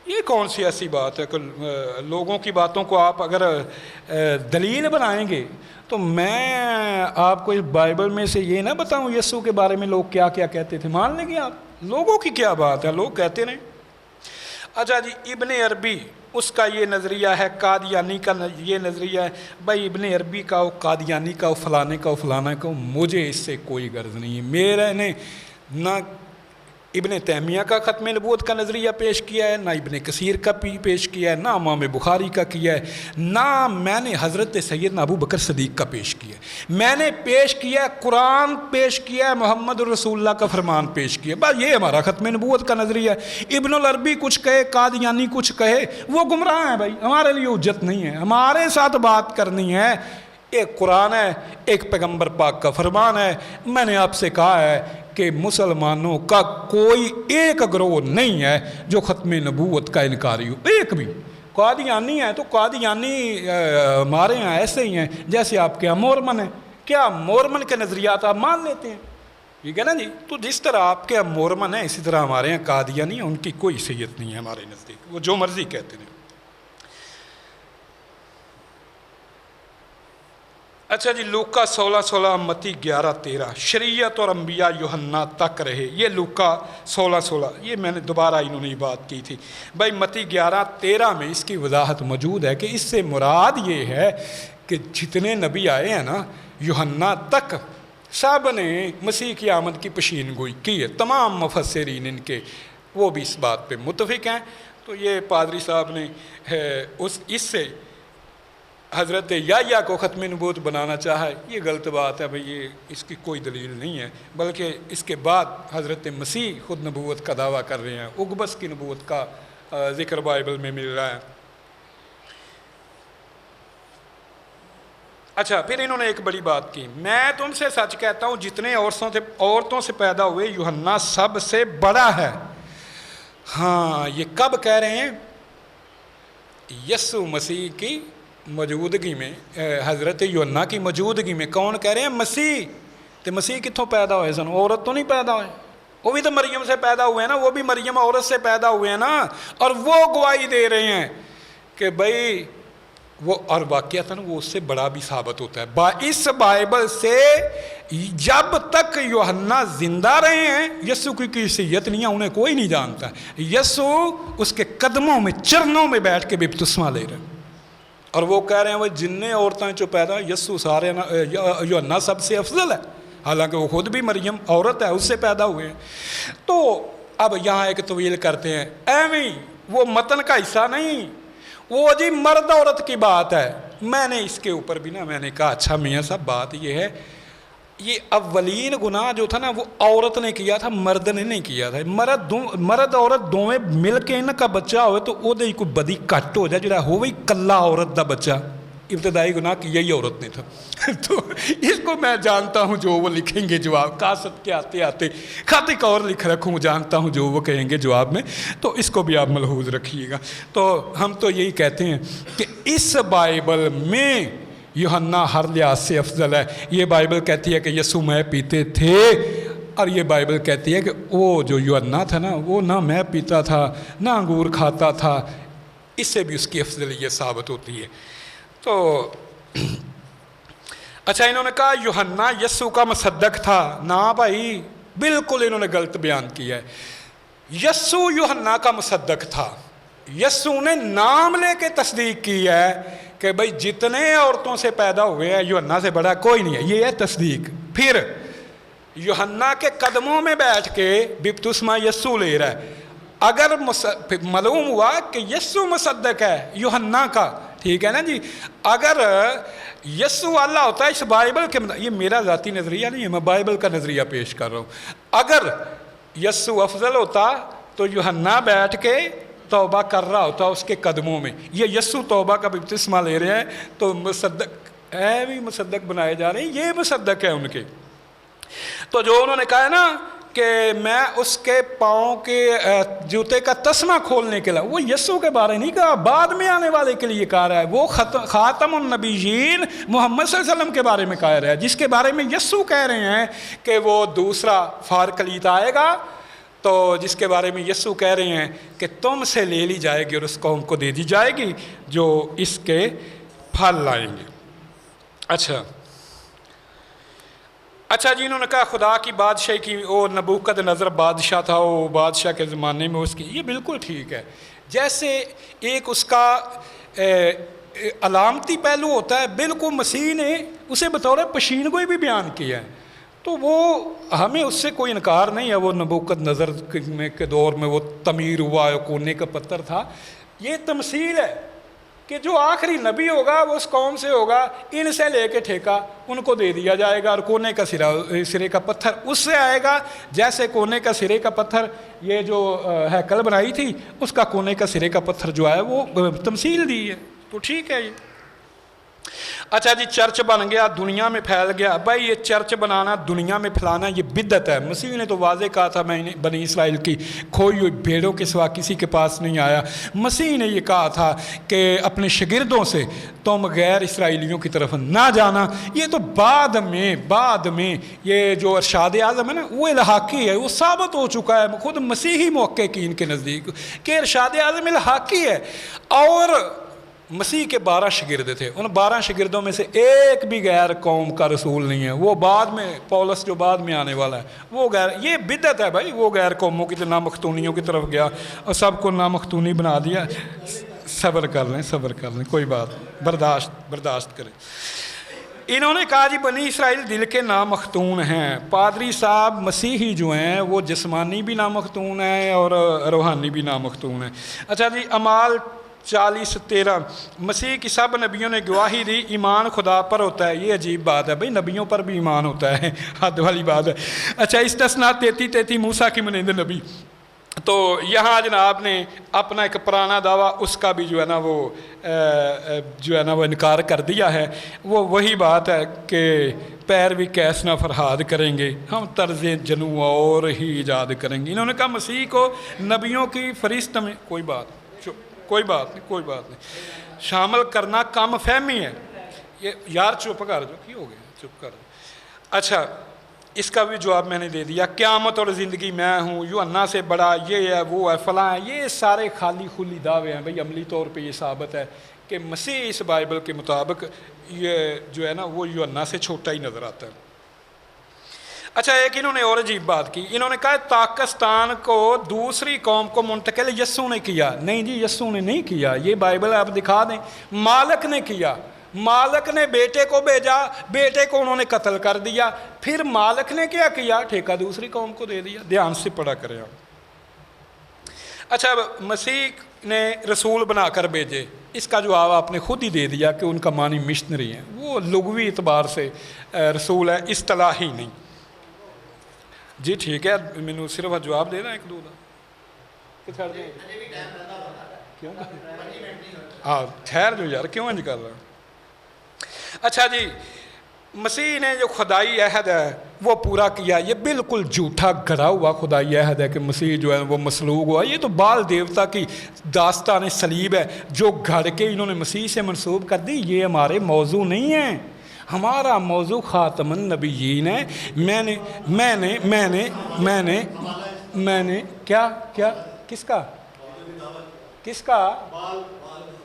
یہ کون سی ایسی بات ہے کہ لوگوں کی باتوں کو آپ اگر دلیل بنائیں گے تو میں آپ کو اس بائبل میں سے یہ نہ بتاؤں یسوع کے بارے میں لوگ کیا کیا کہتے تھے، مان لیں گے آپ؟ لوگوں کی کیا بات ہے، لوگ کہتے رہیں۔ اچھا جی، ابن عربی اس کا یہ نظریہ ہے، قادیانی کا یہ نظریہ ہے۔ بھائی ابن عربی کا ہو، قادیانی کا ہو، فلانے کا ہو، فلانا کا ہو، مجھے اس سے کوئی غرض نہیں ہے۔ میرے نے نہ ابن تیمیہ کا ختم نبوت کا نظریہ پیش کیا ہے، نہ ابن کثیر کا پیش کیا ہے، نہ امام بخاری کا کیا ہے، نہ میں نے حضرت سیدنا ابو بکر صدیق کا پیش کیا ہے۔ میں نے پیش کیا ہے قرآن، پیش کیا ہے محمد رسول اللہ کا فرمان پیش کیا ہے، بس یہ ہمارا ختم نبوت کا نظریہ ہے۔ ابن العربی کچھ کہے، قادیانی کچھ کہے، وہ گمراہ ہیں بھائی، ہمارے لیے حجت نہیں ہے۔ ہمارے ساتھ بات کرنی ہے، ایک قرآن ہے، ایک پیغمبر پاک کا فرمان ہے۔ میں نے آپ سے کہا ہے کہ مسلمانوں کا کوئی ایک گروہ نہیں ہے جو ختم نبوت کا انکاری ہو، ایک بھی۔ قادیانی ہے تو قادیانی ہمارے یہاں ایسے ہی ہیں جیسے آپ کے یہاں مورمن ہیں، کیا مورمن کے نظریات آپ مان لیتے ہیں؟ ٹھیک ہے نا جی، تو جس طرح آپ کے یہاں مورمن ہیں اسی طرح ہمارے یہاں قادیانی ہیں، ان کی کوئی حیثیت نہیں ہے ہمارے نزدیک، وہ جو مرضی کہتے ہیں۔ اچھا جی، لوکا 16:16، متی 11:13، شریعت اور انبیاء یوحنا تک رہے، یہ لوکا 16:16، یہ میں نے دوبارہ انہوں نے بات کی تھی۔ بھائی متی 11:13 میں اس کی وضاحت موجود ہے کہ اس سے مراد یہ ہے کہ جتنے نبی آئے ہیں نا یوحنا تک، سب نے مسیح کی آمد کی پیشین گوئی کی ہے، تمام مفسرین ان کے وہ بھی اس بات پہ متفق ہیں۔ تو یہ پادری صاحب نے اس سے حضرت یحییٰ کو ختم نبوت بنانا چاہا ہے، یہ غلط بات ہے بھئی، یہ اس کی کوئی دلیل نہیں ہے، بلکہ اس کے بعد حضرت مسیح خود نبوت کا دعویٰ کر رہے ہیں، اقبس کی نبوت کا ذکر بائبل میں مل رہا ہے۔ اچھا پھر انہوں نے ایک بڑی بات کی، میں تم سے سچ کہتا ہوں جتنے عورتوں سے پیدا ہوئے یوحنا سب سے بڑا ہے۔ ہاں یہ کب کہہ رہے ہیں؟ یسوع مسیح کی موجودگی میں، حضرت یوحنا کی موجودگی میں۔ کون کہہ رہے ہیں؟ مسیح۔ تو مسیح کتوں پیدا ہوئے سن؟ عورت تو نہیں پیدا ہوئے، وہ بھی تو مریم سے پیدا ہوئے ہیں نا, وہ بھی مریم عورت سے پیدا ہوئے ہیں نا, اور وہ گواہی دے رہے ہیں کہ بھائی وہ, اور واقعتاً وہ اس سے بڑا بھی ثابت ہوتا ہے. اس بائبل سے جب تک یوحنا زندہ رہے ہیں یسوع کی حیثیت نہیں ہے, انہیں کوئی نہیں جانتا. یسوع اس کے قدموں میں, چرنوں میں بیٹھ کے بپتسمہ لے رہے ہیں, اور وہ کہہ رہے ہیں وہ جنیں عورتیں جو پیدا, یسوع سارے یوحنا سب سے افضل ہے, حالانکہ وہ خود بھی مریم عورت ہے, اس سے پیدا ہوئے ہیں. تو اب یہاں ایک طویل کرتے ہیں, ایویں وہ متن کا حصہ نہیں, وہ جی مرد عورت کی بات ہے. میں نے اس کے اوپر بھی نا, میں نے کہا اچھا میاں صاحب بات یہ ہے, یہ اولین گناہ جو تھا نا وہ عورت نے کیا تھا, مرد نے نہیں کیا تھا. مرد عورت دونوں مل کے ان کا بچہ ہوئے تو وہ کوئی بدی کٹ ہو جائے, جڑا ہوئی کلا عورت دا بچہ. ابتدائی گناہ کیا ہی عورت نے تھا. تو اس کو میں جانتا ہوں جو وہ لکھیں گے جواب, کاسٹ کے آتے آتے خط ایک اور لکھ رکھوں, جانتا ہوں جو وہ کہیں گے جواب میں, تو اس کو بھی آپ ملحوظ رکھیے گا. تو ہم تو یہی کہتے ہیں کہ اس بائبل میں یوحنا ہر لحاظ سے افضل ہے. یہ بائبل کہتی ہے کہ یسوع میں پیتے تھے, اور یہ بائبل کہتی ہے کہ وہ جو یوحنا تھا نا وہ نہ میں پیتا تھا نہ انگور کھاتا تھا. اس سے بھی اس کی افضلیت ثابت ہوتی ہے. تو اچھا, انہوں نے کہا یوحنا یسوع کا مصدق تھا. نہ بھائی, بالکل انہوں نے غلط بیان کیا ہے. یسوع یوحنا کا مصدق تھا. یسوع نے نام لے کے تصدیق کی ہے کہ بھائی جتنے عورتوں سے پیدا ہوئے ہیں یوحنا سے بڑا کوئی نہیں ہے, یہ ہے تصدیق. پھر یوحنا کے قدموں میں بیٹھ کے بپتسمہ یسوع لے رہا ہے. اگر معلوم ہوا کہ یسوع مصدق ہے یوحنا کا, ٹھیک ہے نا جی, اگر یسوع اللہ ہوتا ہے اس بائبل کے, یہ میرا ذاتی نظریہ نہیں ہے, میں بائبل کا نظریہ پیش کر رہا ہوں. اگر یسوع افضل ہوتا تو یوحنا بیٹھ کے توبہ کر رہا ہوتا اس کے قدموں میں. یہ یسوع توبہ کا بپتسمہ لے رہے ہیں تو مصدق ہے, بھی مصدق بنائے جا رہے ہیں, یہ مصدق ہے ان کے. تو جو انہوں نے کہا ہے نا کہ میں اس کے پاؤں کے جوتے کا تسمہ کھولنے کے لیے, وہ یسوع کے بارے نہیں کہا, بعد میں آنے والے کے لیے کہا رہا ہے. وہ خاتم النبیین محمد صلی اللہ علیہ وسلم کے بارے میں کہہ رہا ہے, جس کے بارے میں یسوع کہہ رہے ہیں کہ وہ دوسرا فارکلیت آئے گا, تو جس کے بارے میں یسوع کہہ رہے ہیں کہ تم سے لے لی جائے گی اور اس قوم کو دے دی جائے گی جو اس کے پھل لائیں گے. اچھا جی, انہوں نے کہا خدا کی بادشاہی کی, وہ نبوکدنضر بادشاہ تھا, وہ بادشاہ کے زمانے میں اس کی, یہ بالکل ٹھیک ہے. جیسے ایک اس کا علامتی پہلو ہوتا ہے, بالکل مسیح نے اسے بطور پشین گوئی بھی بیان کیا ہے, تو وہ ہمیں اس سے کوئی انکار نہیں ہے. وہ نبوکدنضر کے دور میں وہ تعمیر ہوا, کونے کا پتھر تھا. یہ تمثیل ہے کہ جو آخری نبی ہوگا وہ اس قوم سے ہوگا, ان سے لے کے ٹھیکہ ان کو دے دیا جائے گا, اور کونے کا سرے کا پتھر اس سے آئے گا. جیسے کونے کا سرے کا پتھر یہ جو ہیکل بنائی تھی, اس کا کونے کا سرے کا پتھر جو ہے وہ تمثیل دی ہے, تو ٹھیک ہے یہ. اچھا جی, چرچ بن گیا, دنیا میں پھیل گیا. بھائی یہ چرچ بنانا, دنیا میں پھیلانا, یہ بدعت ہے. مسیح نے تو واضح کہا تھا میں بنی اسرائیل کی کھوئی ہوئی بھیڑوں کے سوا کسی کے پاس نہیں آیا. مسیح نے یہ کہا تھا کہ اپنے شاگردوں سے تم غیر اسرائیلیوں کی طرف نہ جانا. یہ تو بعد میں یہ جو ارشاد اعظم ہے نا وہ الحاقی ہے, وہ ثابت ہو چکا ہے خود مسیحی محققین کے نزدیک کہ ارشاد اعظم الحاقی ہے. اور مسیح کے 12 شاگرد تھے, ان 12 شاگردوں میں سے ایک بھی غیر قوم کا رسول نہیں ہے. وہ بعد میں پولس جو بعد میں آنے والا ہے وہ یہ بدعت ہے بھائی. وہ غیر قوموں کی نامختونیوں کی طرف گیا اور سب کو نامختونی بنا دیا. صبر کر لیں کوئی بات, برداشت کریں. انہوں نے کہا جی بنی اسرائیل دل کے نامختون ہیں. پادری صاحب مسیحی جو ہیں وہ جسمانی بھی نامختون ہیں اور روحانی بھی نامختون ہیں. اچھا جی, اعمال 40:13 مسیح کی سب نبیوں نے گواہی دی, ایمان خدا پر ہوتا ہے. یہ عجیب بات ہے بھائی, نبیوں پر بھی ایمان ہوتا ہے, حد والی بات ہے. اچھا, استثناء 33 موسیٰ کی مانند نبی. تو یہاں جناب نے اپنا ایک پرانا دعویٰ اس کا بھی جو ہے نا وہ انکار کر دیا ہے. وہ وہی بات ہے کہ پیروی کیس نہ فرہاد کریں گے, ہم طرز جنو اور ہی ایجاد کریں گے. انہوں نے کہا مسیح کو نبیوں کی فہرست میں کوئی بات نہیں شامل کرنا کم فہمی ہے. یہ یار چپ کر جو کی ہو گیا, چپ کر. اچھا اس کا بھی جواب میں نے دے دیا. قیامت اور زندگی میں ہوں، یوحنا سے بڑا، یہ ہے وہ ہے فلاں ہے، یہ سارے خالی خلی دعوے ہیں بھئی. عملی طور پہ یہ ثابت ہے کہ مسیح اس بائبل کے مطابق یہ جو ہے نا وہ یوحنا سے چھوٹا ہی نظر آتا ہے. اچھا ایک انہوں نے اور عجیب بات کی، انہوں نے کہا پاکستان کو دوسری قوم کو منتقل یسوع نے کیا. نہیں جی، یسوع نے نہیں کیا، یہ بائبل آپ دکھا دیں. مالک نے کیا، مالک نے بیٹے کو بھیجا، بیٹے کو انہوں نے قتل کر دیا. پھر مالک نے کیا کیا؟ ٹھیکہ دوسری قوم کو دے دیا. دھیان سے پڑھا کریں آپ. اچھا مسیح نے رسول بنا کر بھیجے، اس کا جواب آپ نے خود ہی دے دیا کہ ان کا معنی مشنری ہیں. وہ لغوی اعتبار سے رسول ہے، اصطلاحی نہیں. جی ٹھیک ہے، مینوں صرف جواب دینا ایک دو دا کیوں ہاں ٹھہر جو یار، کیوں انج کر رہا. اچھا جی، مسیح نے جو خدائی عہد ہے وہ پورا کیا. یہ بالکل جھوٹا گڑا ہوا خدائی عہد ہے کہ مسیح جو ہے وہ مصلوب ہوا. یہ تو بال دیوتا کی داستان صلیب ہے جو گھڑ کے انہوں نے مسیح سے منسوب کر دی. یہ ہمارے موضوع نہیں ہے. ہمارا موضوع خاتم النبیین ہے. میں نے کیا کس کا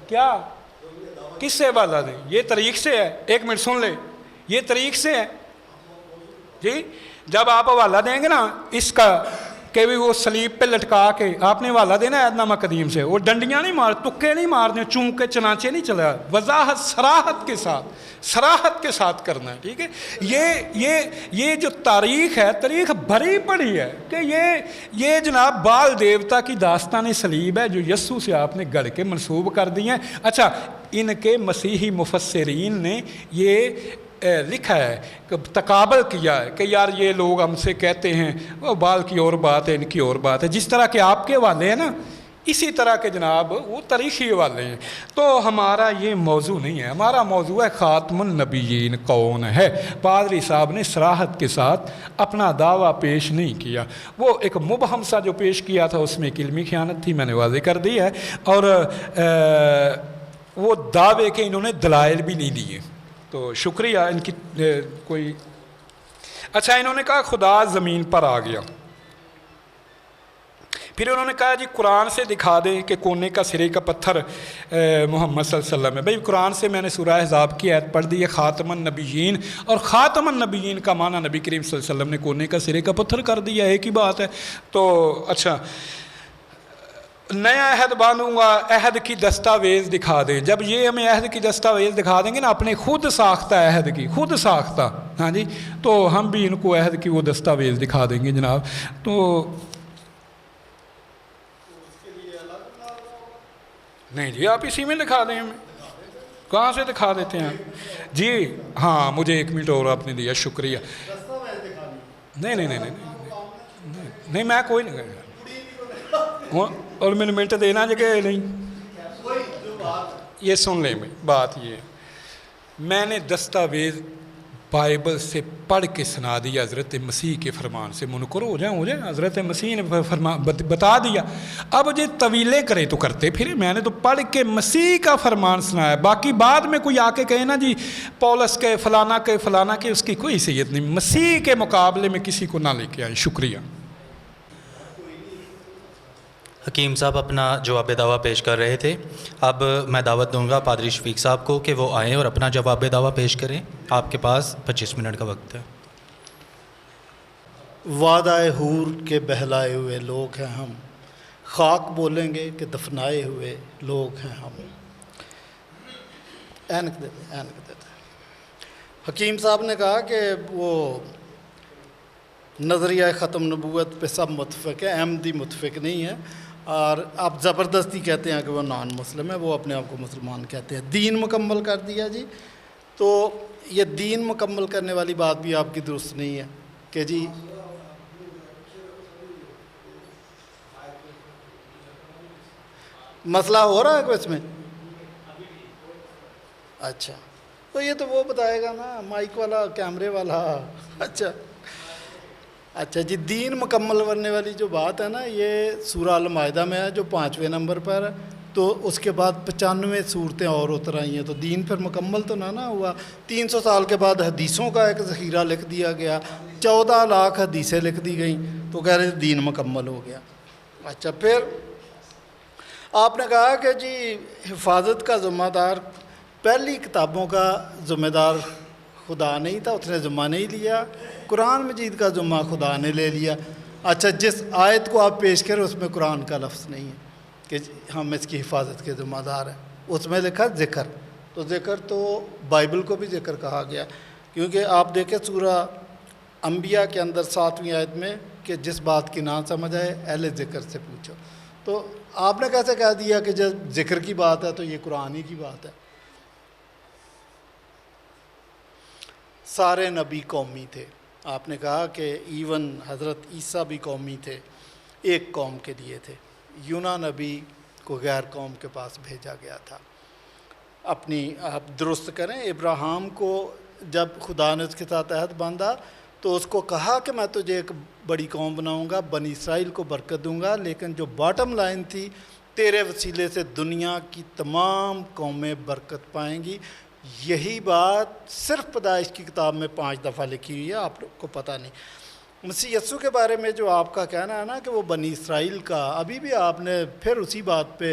کیا کس سے حوالہ دیں؟ یہ طریق سے ہے. ایک منٹ سن لے، یہ طریق سے ہے جی. جب آپ حوالہ دیں گے نا اس کا کہ بھی وہ صلیب پہ لٹکا کے آپ نے حوالہ دینا عہد نامہ قدیم سے. وہ ڈنڈیاں نہیں مار، تکے نہیں مارنے، چونکے چنانچے نہیں چلا. وضاحت صراحت کے ساتھ کرنا ہے. ٹھیک ہے، یہ جو تاریخ ہے، تاریخ بھری پڑی ہے کہ یہ جناب بال دیوتا کی داستان صلیب ہے جو یسوع سے آپ نے گڑھ کے منسوب کر دی ہیں. اچھا ان کے مسیحی مفسرین نے یہ لکھا ہے کہ تقابل کیا ہے کہ یار یہ لوگ ہم سے کہتے ہیں وہ بال کی اور بات ہے، ان کی اور بات ہے. جس طرح کے آپ کے حوالے ہیں نا، اسی طرح کے جناب وہ تاریخی حوالے ہیں. تو ہمارا یہ موضوع نہیں ہے. ہمارا موضوع ہے خاتم النبیین کون ہے. پادری صاحب نے صراحت کے ساتھ اپنا دعویٰ پیش نہیں کیا. وہ ایک مبہم سا جو پیش کیا تھا اس میں ایک علمی خیانت تھی، میں نے واضح کر دی ہے. اور وہ دعوے کے انہوں نے دلائل بھی نہیں دیے. تو شکریہ ان کی کوئی. اچھا انہوں نے کہا خدا زمین پر آ گیا. پھر انہوں نے کہا جی قرآن سے دکھا دے کہ کونے کا سرے کا پتھر محمد صلی اللہ علیہ وسلم ہے. بھائی قرآن سے میں نے سورہ احزاب کی آیت پڑھ دی ہے خاتم النبیین، اور خاتم النبیین کا معنی نبی کریم صلی اللہ علیہ وسلم نے کونے کا سرے کا پتھر کر دیا. ایک ہی بات ہے. تو اچھا نیا عہد باندھوں گا، عہد کی دستاویز دکھا دیں. جب یہ ہمیں عہد کی دستاویز دکھا دیں گے نا اپنے خود ساختہ عہد کی، خود ساختہ، ہاں جی، تو ہم بھی ان کو عہد کی وہ دستاویز دکھا دیں گے جناب. تو نہیں جی آپ اسی میں دکھا دیں. ہمیں کہاں سے دکھا دیتے ہیں جی؟ ہاں مجھے ایک منٹ اور آپ نے دیا، شکریہ. نہیں میں کوئی نہیں اور میں نے منٹ دینا جگہ نہیں. یہ سن لیں بات یہ، میں نے دستاویز بائبل سے پڑھ کے سنا دیا. حضرت مسیح کے فرمان سے منکر ہو جائیں حضرت مسیح نے بتا دیا. اب جو طویلیں کرے تو کرتے پھر، میں نے تو پڑھ کے مسیح کا فرمان سنایا. باقی بعد میں کوئی آ کے کہے نا جی پولس کے فلانا کے، اس کی کوئی حیثیت نہیں. مسیح کے مقابلے میں کسی کو نہ لے کے آئیں. شکریہ. حکیم صاحب اپنا جواب دعویٰ پیش کر رہے تھے. اب میں دعوت دوں گا پادری شفیق صاحب کو کہ وہ آئیں اور اپنا جواب دعویٰ پیش کریں. آپ کے پاس 25 منٹ کا وقت ہے. وعدہ حور کے بہلائے ہوئے لوگ ہیں ہم، خاک بولیں گے کہ دفنائے ہوئے لوگ ہیں ہم. اینک دیتے. حکیم صاحب نے کہا کہ وہ نظریہ ختم نبوت پہ سب متفق ہے، احمدی متفق نہیں ہے، اور آپ زبردستی کہتے ہیں کہ وہ نان مسلم ہے. وہ اپنے آپ کو مسلمان کہتے ہیں. دین مکمل کر دیا جی. تو یہ دین مکمل کرنے والی بات بھی آپ کی درست نہیں ہے کہ جی مسئلہ ہو رہا ہے کوئی اس میں. اچھا تو یہ تو وہ بتائے گا نا مائک والا، کیمرے والا. اچھا جی، دین مکمل کرنے والی جو بات ہے نا، یہ سورہ المائدہ میں ہے جو 5ویں نمبر پر ہے. تو اس کے بعد 95 صورتیں اور اتر آئی ہیں، تو دین پھر مکمل تو نہ ہوا۔ 300 سال کے بعد حدیثوں کا ایک ذخیرہ لکھ دیا گیا، 14 لاکھ حدیثیں لکھ دی گئیں، تو کہہ رہے دین مکمل ہو گیا۔ اچھا، پھر آپ نے کہا کہ جی حفاظت کا ذمہ دار، پہلی کتابوں کا ذمہ دار خدا نہیں تھا، اس نے ذمہ نہیں لیا، قرآن مجید کا ذمہ خدا نے لے لیا۔ اچھا، جس آیت کو آپ پیش کریں اس میں قرآن کا لفظ نہیں ہے کہ ہم اس کی حفاظت کے ذمہ دار ہیں، اس میں لکھا ذکر، تو ذکر تو بائبل کو بھی ذکر کہا گیا، کیونکہ آپ دیکھیں سورہ انبیاء کے اندر 7ویں آیت میں کہ جس بات کی نہ سمجھ آئے اہل ذکر سے پوچھو، تو آپ نے کیسے کہہ دیا کہ جب ذکر کی بات ہے تو یہ قرآن ہی کی بات ہے؟ سارے نبی قومی تھے، آپ نے کہا کہ ایون حضرت عیسیٰ بھی قومی تھے، ایک قوم کے لیے تھے۔ یونا نبی کو غیر قوم کے پاس بھیجا گیا تھا۔ اپنی آپ درست کریں، ابراہیم کو جب خدا نے اس کے ساتھ عہد باندھا تو اس کو کہا کہ میں تجھے ایک بڑی قوم بناؤں گا، بنی اسرائیل کو برکت دوں گا، لیکن جو باٹم لائن تھی، تیرے وسیلے سے دنیا کی تمام قومیں برکت پائیں گی۔ یہی بات صرف پیدائش کی کتاب میں 5 دفعہ لکھی ہوئی ہے، آپ لوگ کو پتہ نہیں۔ مسیح یسوع کے بارے میں جو آپ کا کہنا ہے نا کہ وہ بنی اسرائیل کا، ابھی بھی آپ نے پھر اسی بات پہ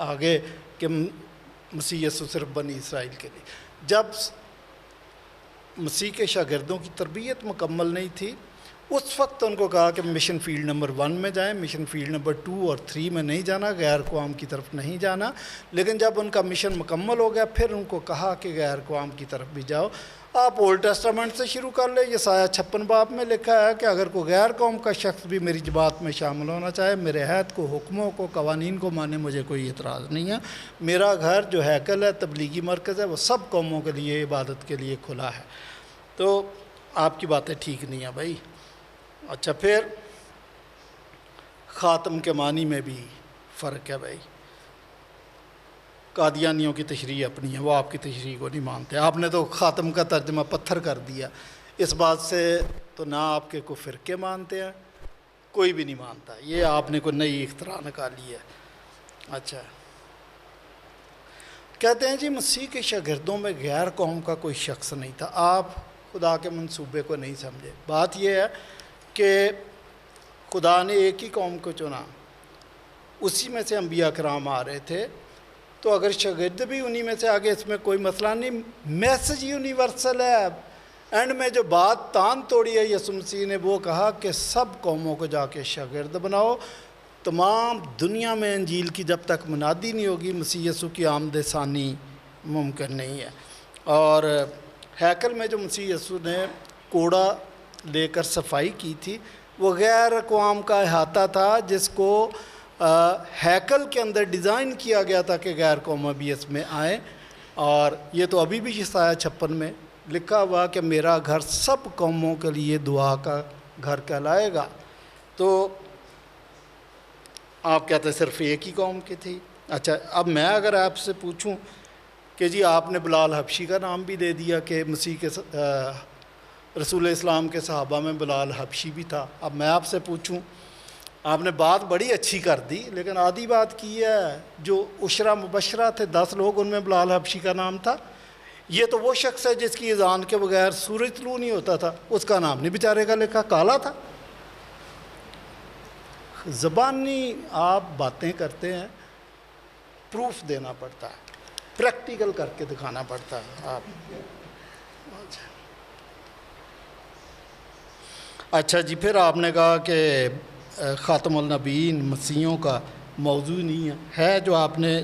آگے کہ مسیح یسوع صرف بنی اسرائیل کے لیے۔ جب مسیح کے شاگردوں کی تربیت مکمل نہیں تھی، اس وقت ان کو کہا کہ مشن فیلڈ نمبر 1 میں جائیں، مشن فیلڈ نمبر 2 اور 3 میں نہیں جانا، غیر اقوام کی طرف نہیں جانا۔ لیکن جب ان کا مشن مکمل ہو گیا پھر ان کو کہا کہ غیر اقوام کی طرف بھی جاؤ۔ آپ اولڈ ٹیسٹامنٹ سے شروع کر لیں، یسایہ 56 باب میں لکھا ہے کہ اگر کوئی غیر قوم کا شخص بھی میری جماعت میں شامل ہونا چاہے، میرے عہد کو، حکموں کو، قوانین کو مانے، مجھے کوئی اعتراض نہیں ہے۔ میرا گھر جو ہیکل ہے، تبلیغی مرکز ہے، وہ سب قوموں کے لیے عبادت کے لیے کھلا ہے۔ تو آپ کی باتیں ٹھیک نہیں ہیں بھائی۔ اچھا، پھر خاتم کے معنی میں بھی فرق ہے بھائی۔ قادیانیوں کی تشریح اپنی ہے، وہ آپ کی تشریح کو نہیں مانتے۔ آپ نے تو خاتم کا ترجمہ پتھر کر دیا، اس بات سے تو نہ آپ کے کوئی فرقے مانتے ہیں، کوئی بھی نہیں مانتا، یہ آپ نے کوئی نئی اختراع نکالی ہے۔ اچھا، کہتے ہیں جی مسیح کے شاگردوں میں غیر قوم کا کوئی شخص نہیں تھا۔ آپ خدا کے منصوبے کو نہیں سمجھے۔ بات یہ ہے کہ خدا نے ایک ہی قوم کو چنا، اسی میں سے انبیاء کرام آ رہے تھے، تو اگر شاگرد بھی انہی میں سے آگے، اس میں کوئی مسئلہ نہیں، میسج یونیورسل ہے۔ اینڈ میں جو بات تان توڑی ہے یسوع مسیح نے، وہ کہا کہ سب قوموں کو جا کے شاگرد بناؤ۔ تمام دنیا میں انجیل کی جب تک منادی نہیں ہوگی، مسیح یسوع کی آمد ثانی ممکن نہیں ہے۔ اور ہیکل میں جو مسیح یسوع نے کوڑا لے کر صفائی کی تھی، وہ غیر اقوام کا احاطہ تھا، جس کو ہیکل کے اندر ڈیزائن کیا گیا تھا کہ غیر قوم بھی اس میں آئیں۔ اور یہ تو ابھی بھی یسایہ 56 میں لکھا ہوا کہ میرا گھر سب قوموں کے لیے دعا کا گھر کہلائے گا۔ تو آپ کہتے ہیں صرف ایک ہی قوم کی تھی۔ اچھا، اب میں اگر آپ سے پوچھوں کہ جی آپ نے بلال حبشی کا نام بھی دے دیا کہ مسیح کے رسول اسلام کے صحابہ میں بلال حبشی بھی تھا، اب میں آپ سے پوچھوں، آپ نے بات بڑی اچھی کر دی لیکن آدھی بات کی ہے، جو عشرہ مبشرہ تھے 10 لوگ، ان میں بلال حبشی کا نام تھا۔ یہ تو وہ شخص ہے جس کی اذان کے بغیر سورج طلوع نہیں ہوتا تھا، اس کا نام نہیں بیچارے کا لکھا، کالا تھا۔ زبانی آپ باتیں کرتے ہیں، پروف دینا پڑتا ہے، پریکٹیکل کر کے دکھانا پڑتا ہے آپ۔ اچھا جی، پھر آپ نے کہا کہ خاتم النبیین مسیحوں کا موضوع نہیں ہے جو آپ نے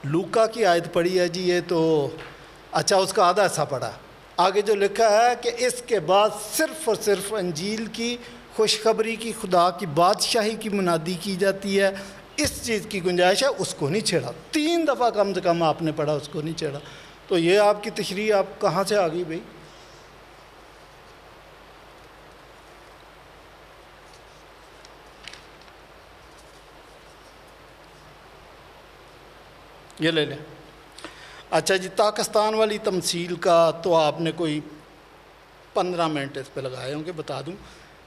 لوکا کی آیت پڑھی ہے جی، یہ تو اچھا اس کا آدھا حصہ پڑھا، آگے جو لکھا ہے کہ اس کے بعد صرف اور صرف انجیل کی خوشخبری کی، خدا کی بادشاہی کی منادی کی جاتی ہے، اس چیز کی گنجائش ہے، اس کو نہیں چھیڑا۔ 3 دفعہ کم سے کم آپ نے پڑھا، اس کو نہیں چھیڑا۔ تو یہ آپ کی تشریح آپ کہاں سے آ گئی بھائی؟ یہ لے لیں۔ اچھا جی، پاکستان والی تمثیل کا تو آپ نے کوئی 15 منٹ اس پہ لگائے ہوں گے۔ بتا دوں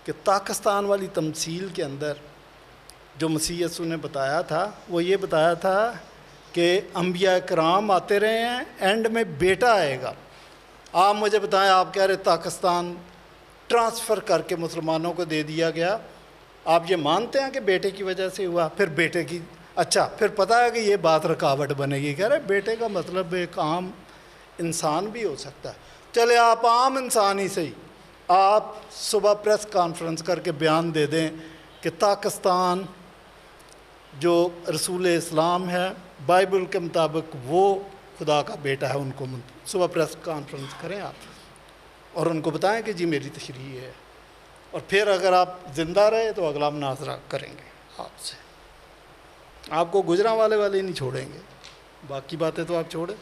کہ پاکستان والی تمثیل کے اندر جو مسیح یسوع نے بتایا تھا، وہ یہ بتایا تھا کہ انبیاء کرام آتے رہے ہیں، اینڈ میں بیٹا آئے گا۔ آپ مجھے بتائیں، آپ کہہ رہے پاکستان ٹرانسفر کر کے مسلمانوں کو دے دیا گیا، آپ یہ مانتے ہیں کہ بیٹے کی وجہ سے ہوا؟ پھر بیٹے کی، اچھا پھر پتہ ہے کہ یہ بات رکاوٹ بنے گی، کہہ رہے بیٹے کا مطلب ایک عام انسان بھی ہو سکتا ہے۔ چلے آپ عام انسان ہی صحیح، آپ صبح پریس کانفرنس کر کے بیان دے دیں کہ پاکستان جو رسول اسلام ہے بائبل کے مطابق وہ خدا کا بیٹا ہے، ان کو صبح پریس کانفرنس کریں آپ اور ان کو بتائیں کہ جی میری تشریح ہے، اور پھر اگر آپ زندہ رہے تو اگلا مناظرہ کریں گے آپ سے، آپ کو گجرانوالے والے نہیں چھوڑیں گے، باقی باتیں تو آپ چھوڑیں۔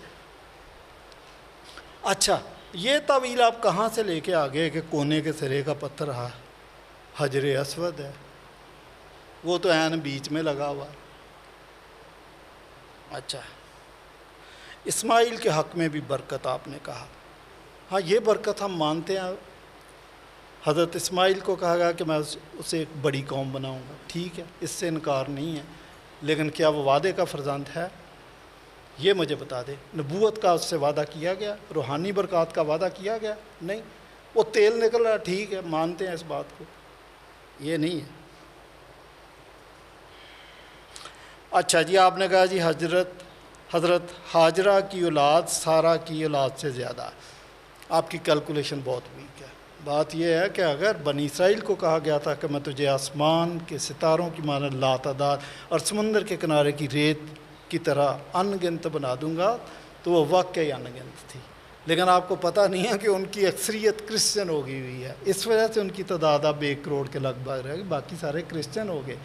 اچھا، یہ تعویل آپ کہاں سے لے کے آگے کہ کونے کے سرے کا پتھر حجر اسود ہے، وہ تو عین بیچ میں لگا ہوا۔ اچھا، اسماعیل کے حق میں بھی برکت آپ نے کہا، ہاں یہ برکت ہم مانتے ہیں، حضرت اسماعیل کو کہا گیا کہ میں اسے ایک بڑی قوم بناؤں گا، ٹھیک ہے، اس سے انکار نہیں ہے، لیکن کیا وہ وعدے کا فرزند ہے؟ یہ مجھے بتا دے۔ نبوت کا اس سے وعدہ کیا گیا، روحانی برکات کا وعدہ کیا گیا؟ نہیں، وہ تیل نکل رہا، ٹھیک ہے، مانتے ہیں اس بات کو، یہ نہیں ہے۔ اچھا جی، آپ نے کہا جی حضرت ہاجرہ کی اولاد سارہ کی اولاد سے زیادہ ہے، آپ کی کیلکولیشن بہت ویک ہے۔ بات یہ ہے کہ اگر بنی اسرائیل کو کہا گیا تھا کہ میں تجھے آسمان کے ستاروں کی مانند لاتعداد اور سمندر کے کنارے کی ریت کی طرح ان گنت بنا دوں گا، تو وہ واقعی ان گنت تھی، لیکن آپ کو پتہ نہیں ہے کہ ان کی اکثریت کرسچن ہو گئی ہوئی ہے، اس وجہ سے ان کی تعداد اب 1 کروڑ کے لگ بھگ رہ گئی، باقی سارے کرسچن ہو گئے۔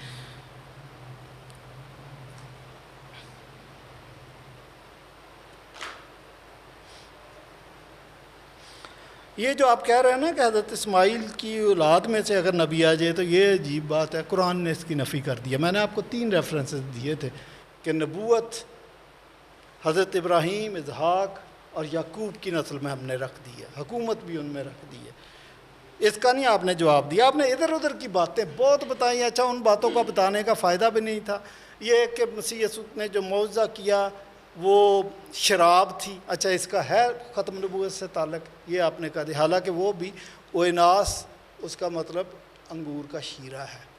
یہ جو آپ کہہ رہے ہیں نا کہ حضرت اسماعیل کی اولاد میں سے اگر نبی آ جائے تو یہ عجیب بات ہے، قرآن نے اس کی نفی کر دیا۔ میں نے آپ کو 3 ریفرنسز دیے تھے کہ نبوت حضرت ابراہیم، اسحاق اور یعقوب کی نسل میں ہم نے رکھ دی ہے، حکومت بھی ان میں رکھ دی ہے۔ اس کا نہیں آپ نے جواب دیا، آپ نے ادھر ادھر کی باتیں بہت بتائیں، اچھا ان باتوں کا بتانے کا فائدہ بھی نہیں تھا۔ یہ کہ مسیح یسوع نے جو معجزہ کیا وہ شراب تھی، اچھا اس کا ہے ختم نبوت سے تعلق؟ یہ آپ نے کہا دیا، حالانکہ وہ بھی اویناس اس کا مطلب انگور کا شیرہ ہے۔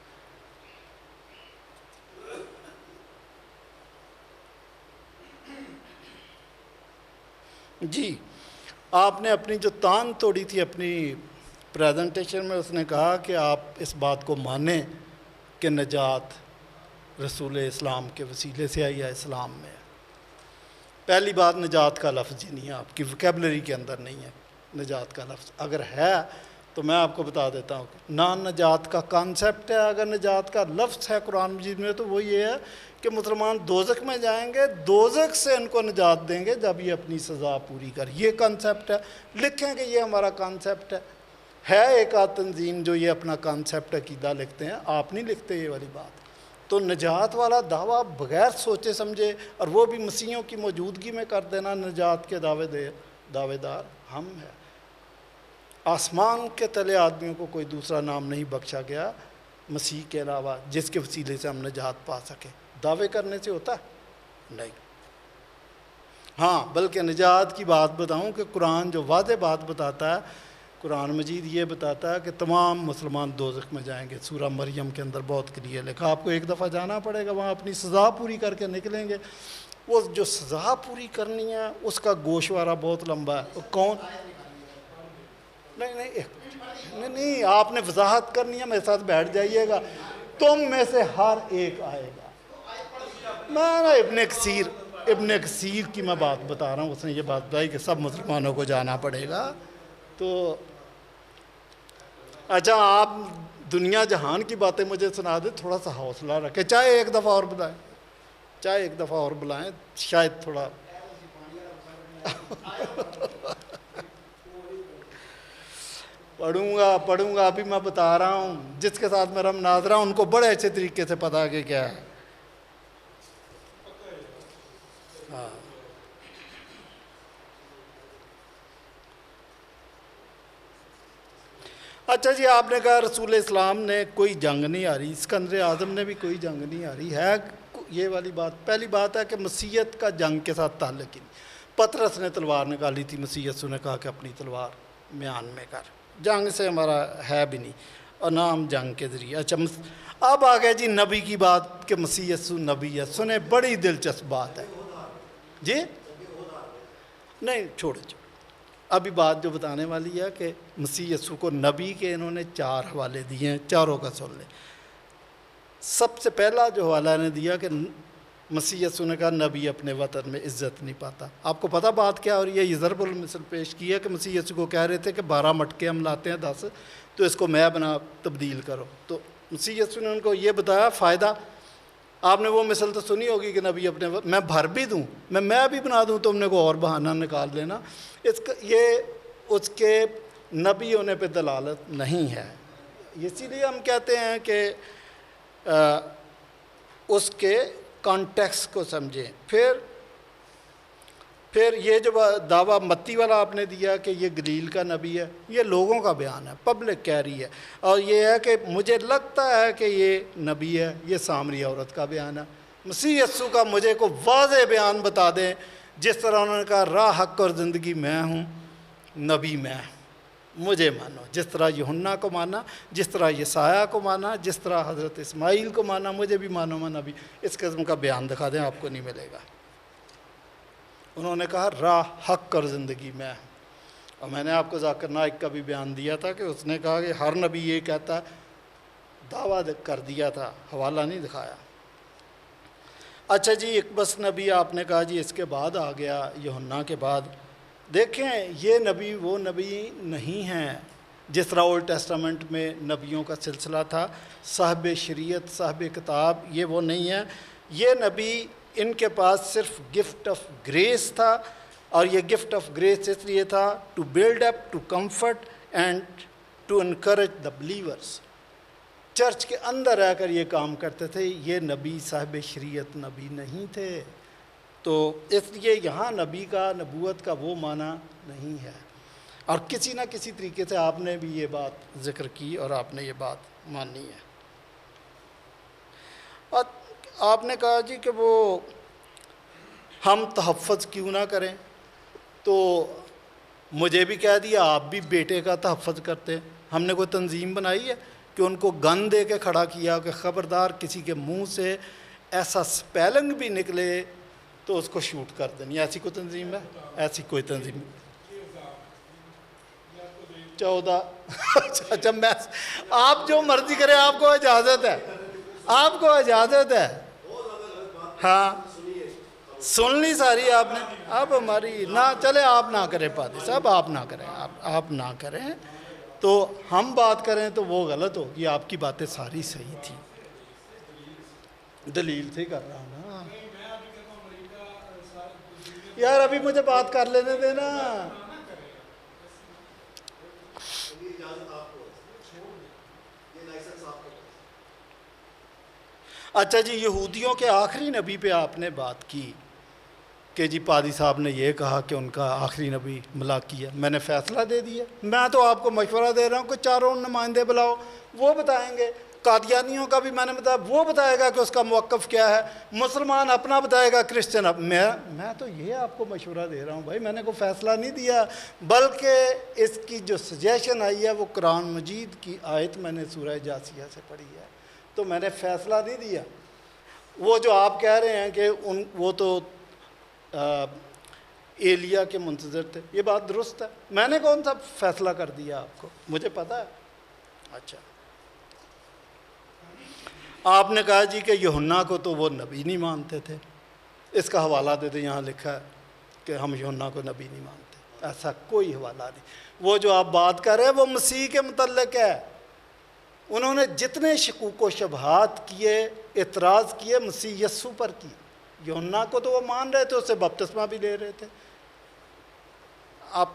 جی، آپ نے اپنی جو تان توڑی تھی اپنی پریزنٹیشن میں، اس نے کہا کہ آپ اس بات کو مانیں کہ نجات رسول اسلام کے وسیلے سے آئی ہے، اسلام میں ہے۔ پہلی بات، نجات کا لفظ ہی نہیں ہے، آپ کی وکیبلری کے اندر نہیں ہے نجات کا لفظ، اگر ہے تو میں آپ کو بتا دیتا ہوں کہ نان نجات کا کانسیپٹ ہے، اگر نجات کا لفظ ہے قرآن مجید میں تو وہ یہ ہے کہ مسلمان دوزخ میں جائیں گے، دوزخ سے ان کو نجات دیں گے جب یہ اپنی سزا پوری کر، یہ کانسیپٹ ہے۔ لکھیں کہ یہ ہمارا کانسیپٹ ہے ایک آدھ تنظیم جو یہ اپنا کانسیپٹ عقیدہ لکھتے ہیں، آپ نہیں لکھتے یہ والی بات۔ تو نجات والا دعویٰ بغیر سوچے سمجھے اور وہ بھی مسیحوں کی موجودگی میں کر دینا، نجات کے دعوے دار ہم ہیں۔ آسمان کے تلے آدمیوں کو کوئی دوسرا نام نہیں بخشا گیا مسیح کے علاوہ جس کے وسیلے سے ہم نجات پا سکیں۔ دعوے کرنے سے ہوتا ہے؟ نہیں۔ ہاں، بلکہ نجات کی بات بتاؤں کہ قرآن جو واضح بات بتاتا ہے، قرآن مجید یہ بتاتا ہے کہ تمام مسلمان دوزخ میں جائیں گے، سورہ مریم کے اندر بہت کلیئر لکھا، آپ کو ایک دفعہ جانا پڑے گا وہاں، اپنی سزا پوری کر کے نکلیں گے۔ وہ جو سزا پوری کرنی ہے اس کا گوشوارہ بہت لمبا ہے، کون؟ نہیں، آپ نے وضاحت کرنی ہے، میرے ساتھ بیٹھ جائیے گا، تم میں سے ہر ایک آئے گا۔ میں ابن کثیر کی میں بات بتا رہا ہوں، اس نے یہ بات بتائی کہ سب مسلمانوں کو جانا پڑے گا۔ تو اچھا، آپ دنیا جہان کی باتیں مجھے سنا دیں، تھوڑا سا حوصلہ رکھیں، چاہے ایک دفعہ اور بلائیں، شاید تھوڑا پڑھوں گا، ابھی میں بتا رہا ہوں، جس کے ساتھ میرا مناظرہ ان کو بڑے اچھے طریقے سے پتا کہ کیا ہے۔ ہاں، اچھا جی، آپ نے کہا رسول اسلام نے کوئی جنگ نہیں ہاری، اسکندر اعظم نے بھی کوئی جنگ نہیں ہاری ہے، یہ والی بات پہلی بات ہے کہ مسیحیت کا جنگ کے ساتھ تعلق ہی نہیں. پطرس نے تلوار نکالی تھی، مسیح یسوع نے کہا کہ اپنی تلوار میان میں کر. جنگ سے ہمارا ہے بھی نہیں اور نہ ہم جنگ کے ذریعے. اچھا اب آ گئے جی نبی کی بات کہ مسیح یسوع نبی ہے. سنیں بڑی دلچسپ بات ہے جی. نہیں چھوڑو ابھی بات جو بتانے والی ہے کہ مسیح یسوع کو نبی کے انہوں نے 4 حوالے دیے ہیں، چاروں کا سن لیں. سب سے پہلا جو حوالہ نے دیا کہ مسیح یسوع نے کہا نبی اپنے وطن میں عزت نہیں پاتا. آپ کو پتہ بات کیا؟ اور یہ ضرب المثل پیش کی ہے کہ مسیح یسوع کو کہہ رہے تھے کہ 12 مٹکے ہم لاتے ہیں 10 تو اس کو میں بنا تبدیل کرو. تو مسیح یسوع نے ان کو یہ بتایا فائدہ. آپ نے وہ مثل تو سنی ہوگی کہ نبی اپنے میں بھر بھی دوں، میں بھی بنا دوں، تم نے کو اور بہانہ نکال لینا. یہ اس کے نبی ہونے پہ دلالت نہیں ہے. اسی لیے ہم کہتے ہیں کہ اس کے کانٹیکس کو سمجھیں. پھر یہ جو دعویٰ متی والا آپ نے دیا کہ یہ گلیل کا نبی ہے، یہ لوگوں کا بیان ہے، پبلک کہہ رہی ہے. اور یہ ہے کہ مجھے لگتا ہے کہ یہ نبی ہے، یہ سامری عورت کا بیان ہے. مسیح یسوع کا مجھے کو واضح بیان بتا دیں جس طرح انہوں نے کہا راہ حق اور زندگی میں ہوں، نبی میں ہوں، مجھے مانو. جس طرح یوحنا کو مانا، جس طرح یسایہ کو مانا، جس طرح حضرت اسماعیل کو مانا، مجھے بھی مانو میں نبی. اس قسم کا بیان دکھا دیں، آپ کو نہیں ملے گا. انہوں نے کہا راہ حق اور زندگی میں ہوں. اور میں نے آپ کو ذاکر نائک کا بھی بیان دیا تھا کہ اس نے کہا کہ ہر نبی یہ کہتا ہے، دعویٰ کر دیا تھا، حوالہ نہیں دکھایا. اچھا جی اقبس نبی آپ نے کہا جی اس کے بعد آ گیا، یوحنا کے بعد. دیکھیں یہ نبی وہ نبی نہیں ہیں جس طرح اولڈ ٹیسٹامنٹ میں نبیوں کا سلسلہ تھا، صاحب شریعت صاحب کتاب، یہ وہ نہیں ہے. یہ نبی ان کے پاس صرف گفٹ آف گریس تھا، اور یہ گفٹ آف گریس اس لیے تھا to build up, to comfort and to encourage the believers. Church کے اندر رہ کر یہ کام کرتے تھے. یہ نبی صاحب شریعت نبی نہیں تھے. تو اس لیے یہاں نبی کا نبوت کا وہ معنی نہیں ہے. اور کسی نہ کسی طریقے سے آپ نے بھی یہ بات ذکر کی اور آپ نے یہ بات مانی ہے. اور آپ نے کہا جی کہ وہ ہم تحفظ کیوں نہ کریں، تو مجھے بھی کہہ دیا آپ بھی بیٹے کا تحفظ کرتے. ہم نے کوئی تنظیم بنائی ہے کہ ان کو گن دے کے کھڑا کیا کہ خبردار کسی کے منہ سے ایسا سپیلنگ بھی نکلے تو اس کو شوٹ کر دینی. ایسی کوئی تنظیم ہے؟ ایسی کوئی تنظیم 14 اچھا میں آپ جو مرضی کریں، آپ کو اجازت ہے، آپ کو اجازت ہے. ہاں سن لی ساری آپ نے. اب ہماری نہ چلے، آپ نہ کریں پادری صاحب، آپ نہ کریں، آپ نہ کریں. تو ہم بات کریں تو وہ غلط ہوگی. آپ کی باتیں ساری صحیح تھی. دلیل سے کر رہا ہوں نا یار، ابھی مجھے بات کر لینے دینا. اچھا جی یہودیوں کے آخری نبی پہ آپ نے بات کی کہ جی پادری صاحب نے یہ کہا کہ ان کا آخری نبی ملاکی ہے. میں نے فیصلہ دے دیا. میں تو آپ کو مشورہ دے رہا ہوں کہ 4 نمائندے بلاؤ، وہ بتائیں گے. قادیانیوں کا بھی میں نے بتایا، وہ بتائے گا کہ اس کا موقف کیا ہے. مسلمان اپنا بتائے گا، کرسچن میں تو یہ آپ کو مشورہ دے رہا ہوں بھائی. میں نے کوئی فیصلہ نہیں دیا، بلکہ اس کی جو سجیشن آئی ہے وہ قرآن مجید کی آیت میں نے سورہ جاسیہ سے پڑھی ہے. تو میں نے فیصلہ نہیں دیا. وہ جو آپ کہہ رہے ہیں کہ وہ تو ایلیا کے منتظر تھے، یہ بات درست ہے. میں نے کون سا فیصلہ کر دیا آپ کو؟ مجھے پتہ ہے. اچھا آپ نے کہا جی کہ یوحنا کو تو وہ نبی نہیں مانتے تھے. اس کا حوالہ دے دیں، یہاں لکھا ہے کہ ہم یوحنا کو نبی نہیں مانتے. ایسا کوئی حوالہ نہیں. وہ جو آپ بات کر رہے ہیں وہ مسیح کے متعلق ہے. انہوں نے جتنے شکوک و شبہات کیے، اعتراض کیے، مسیح یسوع پر کیے. یوحنا کو تو وہ مان رہے تھے، اس سے بپتسمہ بھی لے رہے تھے. آپ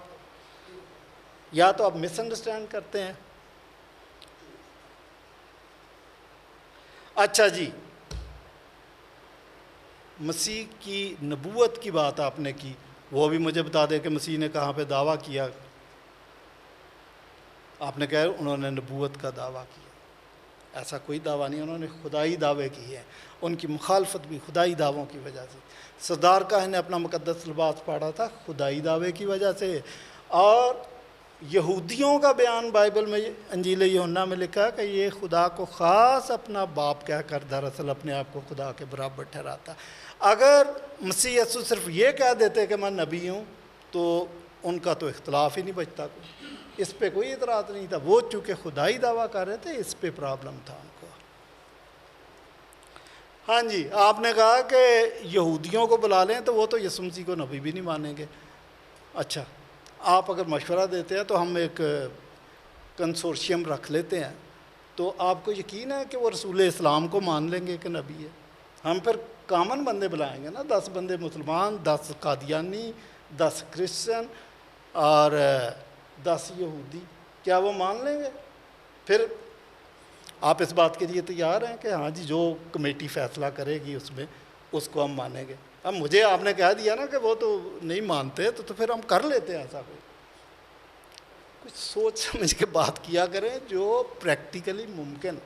یا تو آپ مس انڈرسٹینڈ کرتے ہیں. اچھا جی مسیح کی نبوت کی بات آپ نے کی، وہ بھی مجھے بتا دیں کہ مسیح نے کہاں پہ دعویٰ کیا. آپ نے کہا انہوں نے نبوت کا دعویٰ کیا. ایسا کوئی دعویٰ نہیں، انہوں نے خدائی دعوے کیے ہیں، ان کی مخالفت بھی خدائی دعووں کی وجہ سے۔ سردار کاہن نے اپنا مقدس لباس پاڑا تھا خدائی دعوے کی وجہ سے، اور یہودیوں کا بیان بائبل میں انجیل یوحنا میں لکھا ہے کہ یہ خدا کو خاص اپنا باپ کہہ کر دراصل اپنے آپ کو خدا کے برابر ٹھہراتا۔ اگر مسیح یسوع صرف یہ کہہ دیتے کہ میں نبی ہوں تو ان کا تو اختلاف ہی نہیں بچتا، اس پہ کوئی اعتراض نہیں تھا۔ وہ چونکہ خدائی دعویٰ کر رہے تھے، اس پہ پرابلم تھا ان کو۔ ہاں جی، آپ نے کہا کہ یہودیوں کو بلا لیں تو وہ تو یسوع مسیح کو نبی بھی نہیں مانیں گے۔ اچھا، آپ اگر مشورہ دیتے ہیں تو ہم ایک کنسورشیم رکھ لیتے ہیں، تو آپ کو یقین ہے کہ وہ رسول اسلام کو مان لیں گے کہ نبی ہے؟ ہم پھر کامن بندے بلائیں گے نا، 10 بندے مسلمان، 10 قادیانی، 10 کرسچن اور 10 یہودی، کیا وہ مان لیں گے؟ پھر آپ اس بات کے لیے تیار ہیں کہ ہاں جی جو کمیٹی فیصلہ کرے گی اس میں اس کو ہم مانیں گے؟ اب مجھے آپ نے کہہ دیا نا کہ وہ تو نہیں مانتے، تو پھر ہم کر لیتے ہیں ایسا کوئی؟ کچھ سوچ سمجھ کے بات کیا کریں جو پریکٹیکلی ممکن۔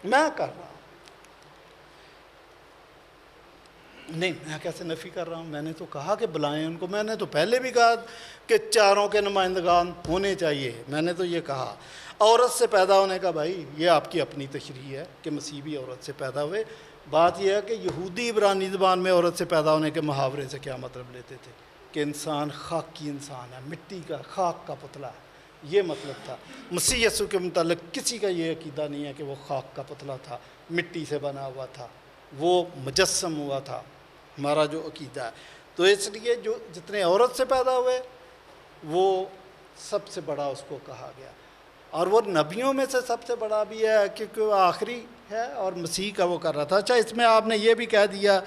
میں کر رہا ہوں نہیں، میں کیسے نفی کر رہا ہوں؟ میں نے تو کہا کہ بلائیں ان کو، میں نے تو پہلے بھی کہا کہ چاروں کے نمائندگان ہونے چاہیے، میں نے تو یہ کہا۔ عورت سے پیدا ہونے کا بھائی یہ آپ کی اپنی تشریح ہے کہ مسیح بھی عورت سے پیدا ہوئے۔ بات یہ ہے کہ یہودی عبرانی زبان میں عورت سے پیدا ہونے کے محاورے سے کیا مطلب لیتے تھے کہ انسان خاکی انسان ہے، مٹی کا، خاک کا پتلا ہے، یہ مطلب تھا۔ مسیح یسوع کے متعلق کسی کا یہ عقیدہ نہیں ہے کہ وہ خاک کا پتلا تھا، مٹی سے بنا ہوا تھا، وہ مجسم ہوا تھا، ہمارا جو عقیدہ ہے۔ تو اس لیے جو جتنے عورت سے پیدا ہوئے وہ سب سے بڑا اس کو کہا گیا، اور وہ نبیوں میں سے سب سے بڑا بھی ہے کیونکہ وہ آخری ہے اور مسیح کا وہ کر رہا تھا۔ اچھا، اس میں آپ نے یہ بھی کہہ دیا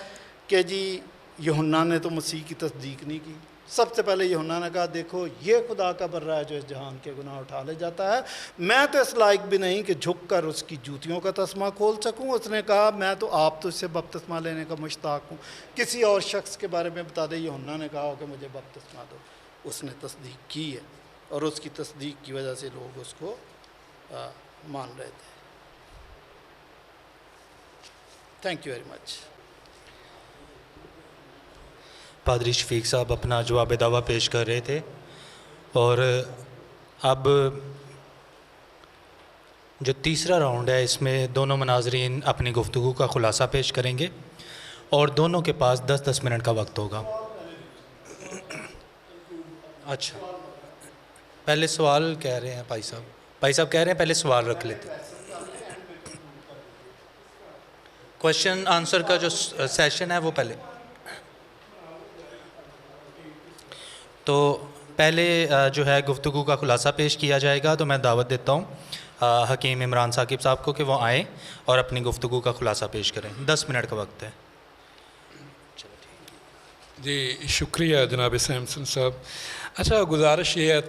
کہ جی یوحنا نے تو مسیح کی تصدیق نہیں کی۔ سب سے پہلے یوحنا نے کہا دیکھو یہ خدا کا بر ہے جو اس جہان کے گناہ اٹھا لے جاتا ہے، میں تو اس لائق بھی نہیں کہ جھک کر اس کی جوتیوں کا تسمہ کھول سکوں۔ اس نے کہا میں تو آپ تو اس سے بپتسمہ لینے کا مشتاق ہوں، کسی اور شخص کے بارے میں بتا دے۔ یوحنا نے کہا ہو کہ مجھے بپتسمہ دو، اس نے تصدیق کی ہے، اور اس کی تصدیق کی وجہ سے لوگ اس کو مان رہے تھے۔ Thank you very much. پادری شفیق صاحب اپنا جواب دعویٰ پیش کر رہے تھے، اور اب جو تیسرا راؤنڈ ہے اس میں دونوں مناظرین اپنی گفتگو کا خلاصہ پیش کریں گے، اور دونوں کے پاس 10-10 منٹ کا وقت ہوگا۔ اچھا، پہلے سوال کہہ رہے ہیں بھائی صاحب کہہ رہے ہیں پہلے سوال رکھ لیتے ہیں۔ کوشچن آنسر کا جو سیشن ہے وہ پہلے، تو پہلے جو ہے گفتگو کا خلاصہ پیش کیا جائے گا۔ تو میں دعوت دیتا ہوں حکیم عمران ثاقب صاحب کو کہ وہ آئیں اور اپنی گفتگو کا خلاصہ پیش کریں۔ 10 منٹ کا وقت ہے۔ جی شکریہ جناب سیمسن صاحب۔ اچھا، گزارش یہ ہے،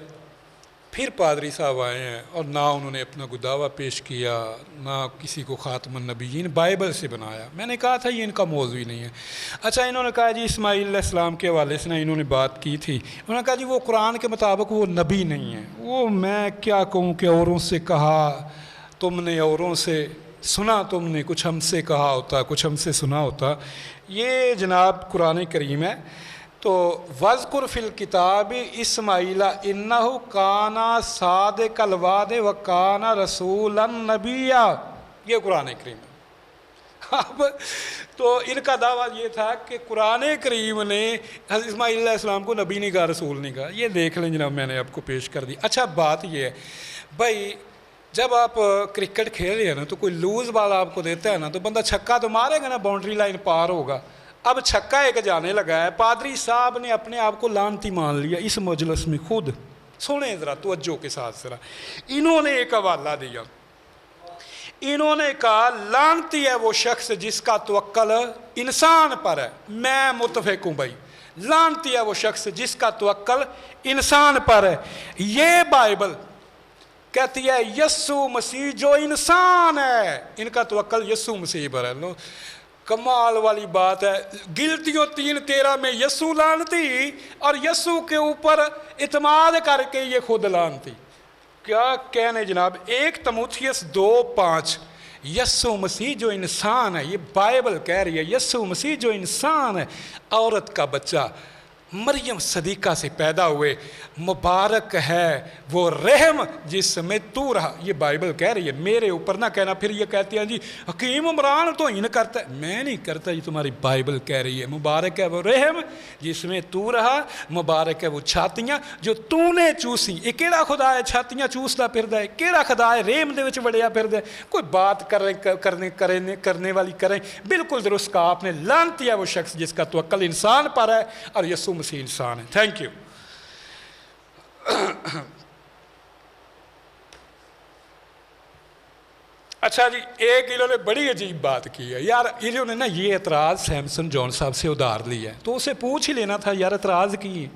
پھر پادری صاحب آئے ہیں اور نہ انہوں نے اپنا دعویٰ پیش کیا، نہ کسی کو خاتم النبیین بائبل سے بنایا۔ میں نے کہا تھا یہ ان کا موضوع ہی نہیں ہے۔ اچھا، انہوں نے کہا جی اسماعیل علیہ السلام کے حوالے سے انہوں نے بات کی تھی، انہوں نے کہا جی وہ قرآن کے مطابق وہ نبی نہیں ہے۔ وہ میں کیا کہوں کہ اوروں سے کہا تم نے، اوروں سے سنا تم نے، کچھ ہم سے کہا ہوتا کچھ ہم سے سنا ہوتا۔ یہ جناب قرآن کریم ہے۔ تو وَاذْكُرْ فِي الْكِتَابِ اسماعیل اِنَّهُ كَانَ صَادِقَ الْوَعْدِ وَكَانَ رَسُولًا نَبِيًّا، یہ قرآن کریم ہے۔ اب تو ان کا دعویٰ یہ تھا کہ قرآن کریم نے حضرت اسماعیل علیہ السلام کو نبی نہیں کہا، رسول نہیں کہا۔ یہ دیکھ لیں جناب، میں نے آپ کو پیش کر دی۔ اچھا، بات یہ ہے بھائی، جب آپ کرکٹ کھیل رہے ہیں نا تو کوئی لوز بال آپ کو دیتا ہے نا تو بندہ چھکا تو مارے گا نا، باؤنڈری لائن پار ہوگا۔ اب چھکا ایک جانے لگا ہے، پادری صاحب نے اپنے آپ کو لانتی مان لیا اس مجلس میں خود۔ سنیں ذرا توجہ کے ساتھ ذرا، انہوں نے ایک حوالہ دیا، انہوں نے کہا لانتی ہے وہ شخص جس کا توکل انسان پر ہے۔ میں متفق ہوں بھائی، لانتی ہے وہ شخص جس کا توکل انسان پر ہے۔ یہ بائبل کہتی ہے یسوع مسیح جو انسان ہے، ان کا توکل یسوع مسیح پر ہے۔ لو کمال والی بات ہے، گلتیوں 3:13 میں یسوع لانتی اور یسوع کے اوپر اعتماد کر کے یہ خود لانتی۔ کیا کہنے جناب. 1 تموتھیس 2:5 یسوع مسیح جو انسان ہے, یہ بائبل کہہ رہی ہے, یسوع مسیح جو انسان ہے, عورت کا بچہ مریم صدیقہ سے پیدا ہوئے, مبارک ہے وہ رحم جس میں تو رہا. یہ بائبل کہہ رہی ہے, میرے اوپر نہ کہنا. پھر یہ کہتے ہیں جی حکیم عمران تو ہی نہ کرتا ہے. میں نہیں کرتا, یہ تمہاری بائبل کہہ رہی ہے. مبارک ہے وہ رحم جس میں تو رہا, مبارک ہے وہ چھاتیاں جو تو نے چوسی. یہ کیڑا خدا ہے چھاتیاں چوستا پھردا ہے؟ کیڑا خدا ہے رحم دے وچ وڑیا پھردا ہے؟ کوئی بات کرنے والی کریں. بالکل درست کہا آپ نے. لعنت ہے وہ شخص جس کا توکل انسان پر ہے اور یسوع مسیح انسان ہے. Thank you. اچھا جی, ایک انہوں نے بڑی عجیب بات کی ہے یار. انہوں نے نا یہ اعتراض سیمسن جون صاحب سے ادھار لیا ہے, تو اسے پوچھ ہی لینا تھا یار اعتراض کی.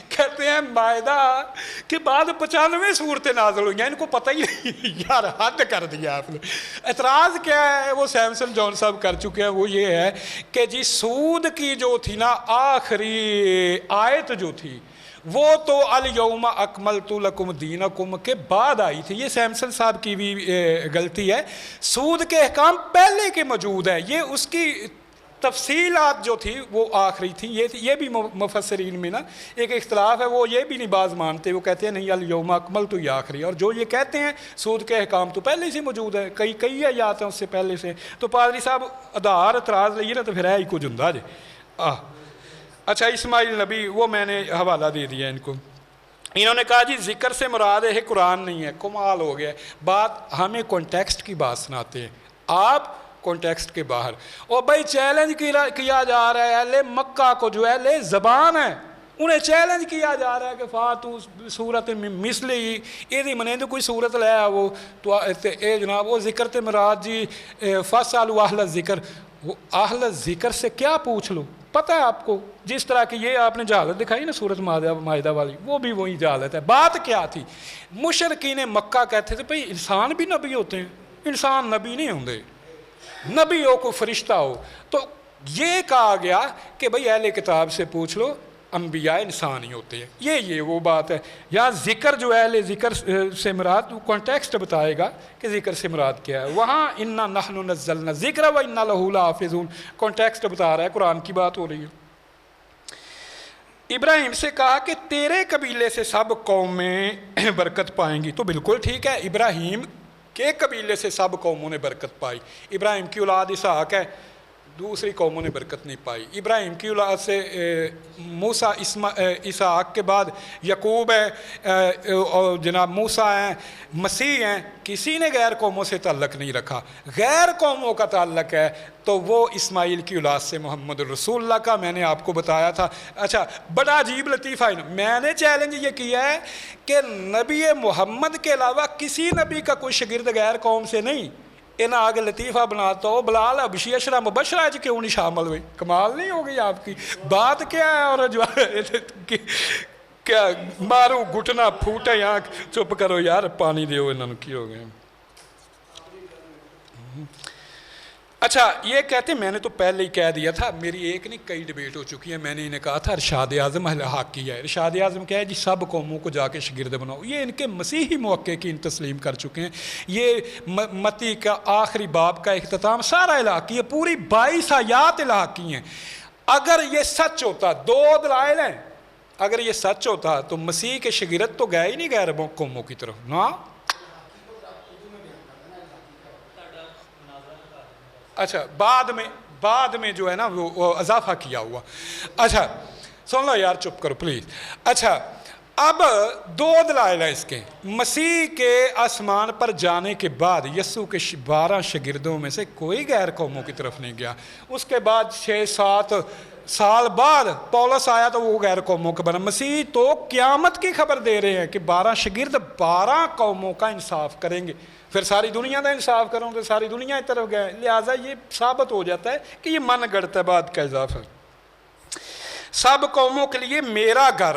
کہتے ہیں مائدہ کے بعد 95 صورتیں نازل ہوئی ہیں, ان کو پتہ ہی نہیں. یار حد کر دیا آپ نے. اعتراض کیا ہے وہ سیمسن جون صاحب کر چکے ہیں, وہ یہ ہے کہ جی سود کی جو تھی نا آخری آیت جو تھی وہ تو الیوم اکملت لکم دینکم کے بعد آئی تھی. یہ سیمسن صاحب کی بھی غلطی ہے. سود کے احکام پہلے کے موجود ہیں, یہ اس کی تفصیلات جو تھی وہ آخری تھی. یہ بھی مفسرین میں نا ایک اختلاف ہے, وہ یہ بھی نہیں باز مانتے. وہ کہتے ہیں نہیں الیوم اکملت یہ آخری, اور جو یہ کہتے ہیں سود کے احکام تو پہلے سے موجود ہے, کئی آیات ہیں اس سے پہلے سے. تو پادری صاحب ادھار اعتراض لئیے نا تو پھر ہے ہی کچھ ہوں جی. اچھا اسماعیل نبی, وہ میں نے حوالہ دے دیا ان کو. انہوں نے کہا جی ذکر سے مراد ہے قرآن نہیں ہے. کمال ہو گیا. بات ہمیں کانٹیکسٹ کی بات سناتے ہیں, آپ کانٹیکسٹ کے باہر. اور بھائی چیلنج کیا جا رہا ہے اہل مکہ کو, جو اہل زبان ہے انہیں چیلنج کیا جا رہا ہے کہ فاتو صورت مثلی یہ منیں تو کوئی صورت لے وہ تو اے جناب وہ ذکر تے مراد جی فاسالوا اہل ذکر. وہ اہل ذکر سے کیا پوچھ لو, پتہ ہے آپ کو. جس طرح کی یہ آپ نے جہالت دکھائی نا صورت مائدہ والی, وہ بھی وہی جہالت ہے. بات کیا تھی, مشرکین مکہ کہتے تھے بھئی انسان بھی نبی ہوتے ہیں, انسان نبی نہیں ہوندے, نبی ہو کو فرشتہ ہو. تو یہ کہا گیا کہ بھئی اہل کتاب سے پوچھ لو, انبیاء انسان ہی ہوتے ہیں. یہ وہ بات ہے. یہاں ذکر جو اہل ذکر سے مراد, وہ کانٹیکسٹ بتائے گا کہ ذکر سے مراد کیا ہے. وہاں انا نحن نزلنا ذکر و انا لہ لحافظون, کانٹیکسٹ بتا رہا ہے, قرآن کی بات ہو رہی ہے. ابراہیم سے کہا کہ تیرے قبیلے سے سب قومیں برکت پائیں گی. تو بالکل ٹھیک ہے, ابراہیم کے قبیلے سے سب قوموں نے برکت پائی. ابراہیم کی اولاد اسحاق ہے, دوسری قوموں نے برکت نہیں پائی. ابراہیم کی اولاد سے موسیٰ اسحاق کے بعد یعقوب ہے, اور جناب موسیٰ ہیں, مسیح ہیں. کسی نے غیر قوموں سے تعلق نہیں رکھا. غیر قوموں کا تعلق ہے تو وہ اسماعیل کی اولاد سے محمد رسول اللہ کا میں نے آپ کو بتایا تھا. اچھا بڑا عجیب لطیفہ ہے, میں نے چیلنج یہ کیا ہے کہ نبی محمد کے علاوہ کسی نبی کا کوئی شاگرد غیر قوم سے نہیں. انہیں آگے لطیفہ بناتا ہو بلال حبشی اشرا مبشرہ جی کیوں نہیں شامل ہوئے. کمال نہیں ہوگی آپ کی بات کیا ہے. اور جو کیا مارو گھٹنا پھوٹے یہاں, چپ کرو یار پانی دیو انہوں کی ہو گئے. اچھا یہ کہتے ہیں, میں نے تو پہلے ہی کہہ دیا تھا, میری ایک نہیں کئی ڈیبیٹ ہو چکی ہے. میں نے انہیں کہا تھا ارشاد اعظم حق کی ہے. ارشاد اعظم کیا ہے جی سب قوموں کو جا کے شاگرد بناؤ. یہ ان کے مسیحی موقع کی تسلیم کر چکے ہیں. یہ متی کا آخری باب کا اختتام سارا الہاقی ہے, پوری 22 آیات الہاقی ہیں. اگر یہ سچ ہوتا, 2 دلائل ہیں, اگر یہ سچ ہوتا تو مسیح کے شاگرد تو گئے ہی نہیں غیر قوموں کی طرف نا. اچھا بعد میں جو ہے نا وہ اضافہ کیا ہوا. اچھا سن لو یار چپ کرو پلیز. اچھا اب 2 دلائل ہیں اس کے. مسیح کے آسمان پر جانے کے بعد یسوع کے 12 شاگردوں میں سے کوئی غیر قوموں کی طرف نہیں گیا. اس کے بعد 6-7 سال بعد پولس آیا تو وہ غیر قوموں کا بنا. مسیح تو قیامت کی خبر دے رہے ہیں کہ 12 شاگرد 12 قوموں کا انصاف کریں گے. پھر ساری دنیا کا انصاف کروں تو ساری دنیا کی طرف گئے. لہٰذا یہ ثابت ہو جاتا ہے کہ یہ من گڑت ہے بات کا اضافہ. سب قوموں کے لیے میرا گھر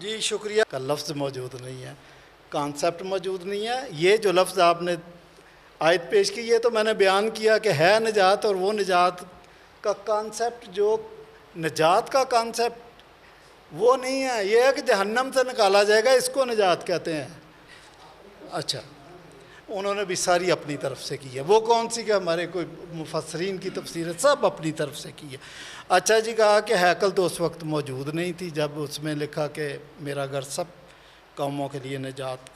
جی شکریہ. کا لفظ موجود نہیں ہے, کانسیپٹ موجود نہیں ہے. یہ جو لفظ آپ نے آیت پیش کی یہ تو میں نے بیان کیا کہ ہے نجات, اور وہ نجات کا کانسیپٹ جو نجات کا کانسیپٹ وہ نہیں ہے. یہ ہے کہ جہنم سے نکالا جائے گا, اس کو نجات کہتے ہیں. اچھا, انہوں نے بھی ساری اپنی طرف سے کی ہے. وہ کون سی کہ ہمارے کوئی مفسرین کی تفسیر ہے, سب اپنی طرف سے کی ہے. اچھا جی, کہا کہ ہیکل تو اس وقت موجود نہیں تھی جب اس میں لکھا کہ میرا گھر سب قوموں کے لیے نجات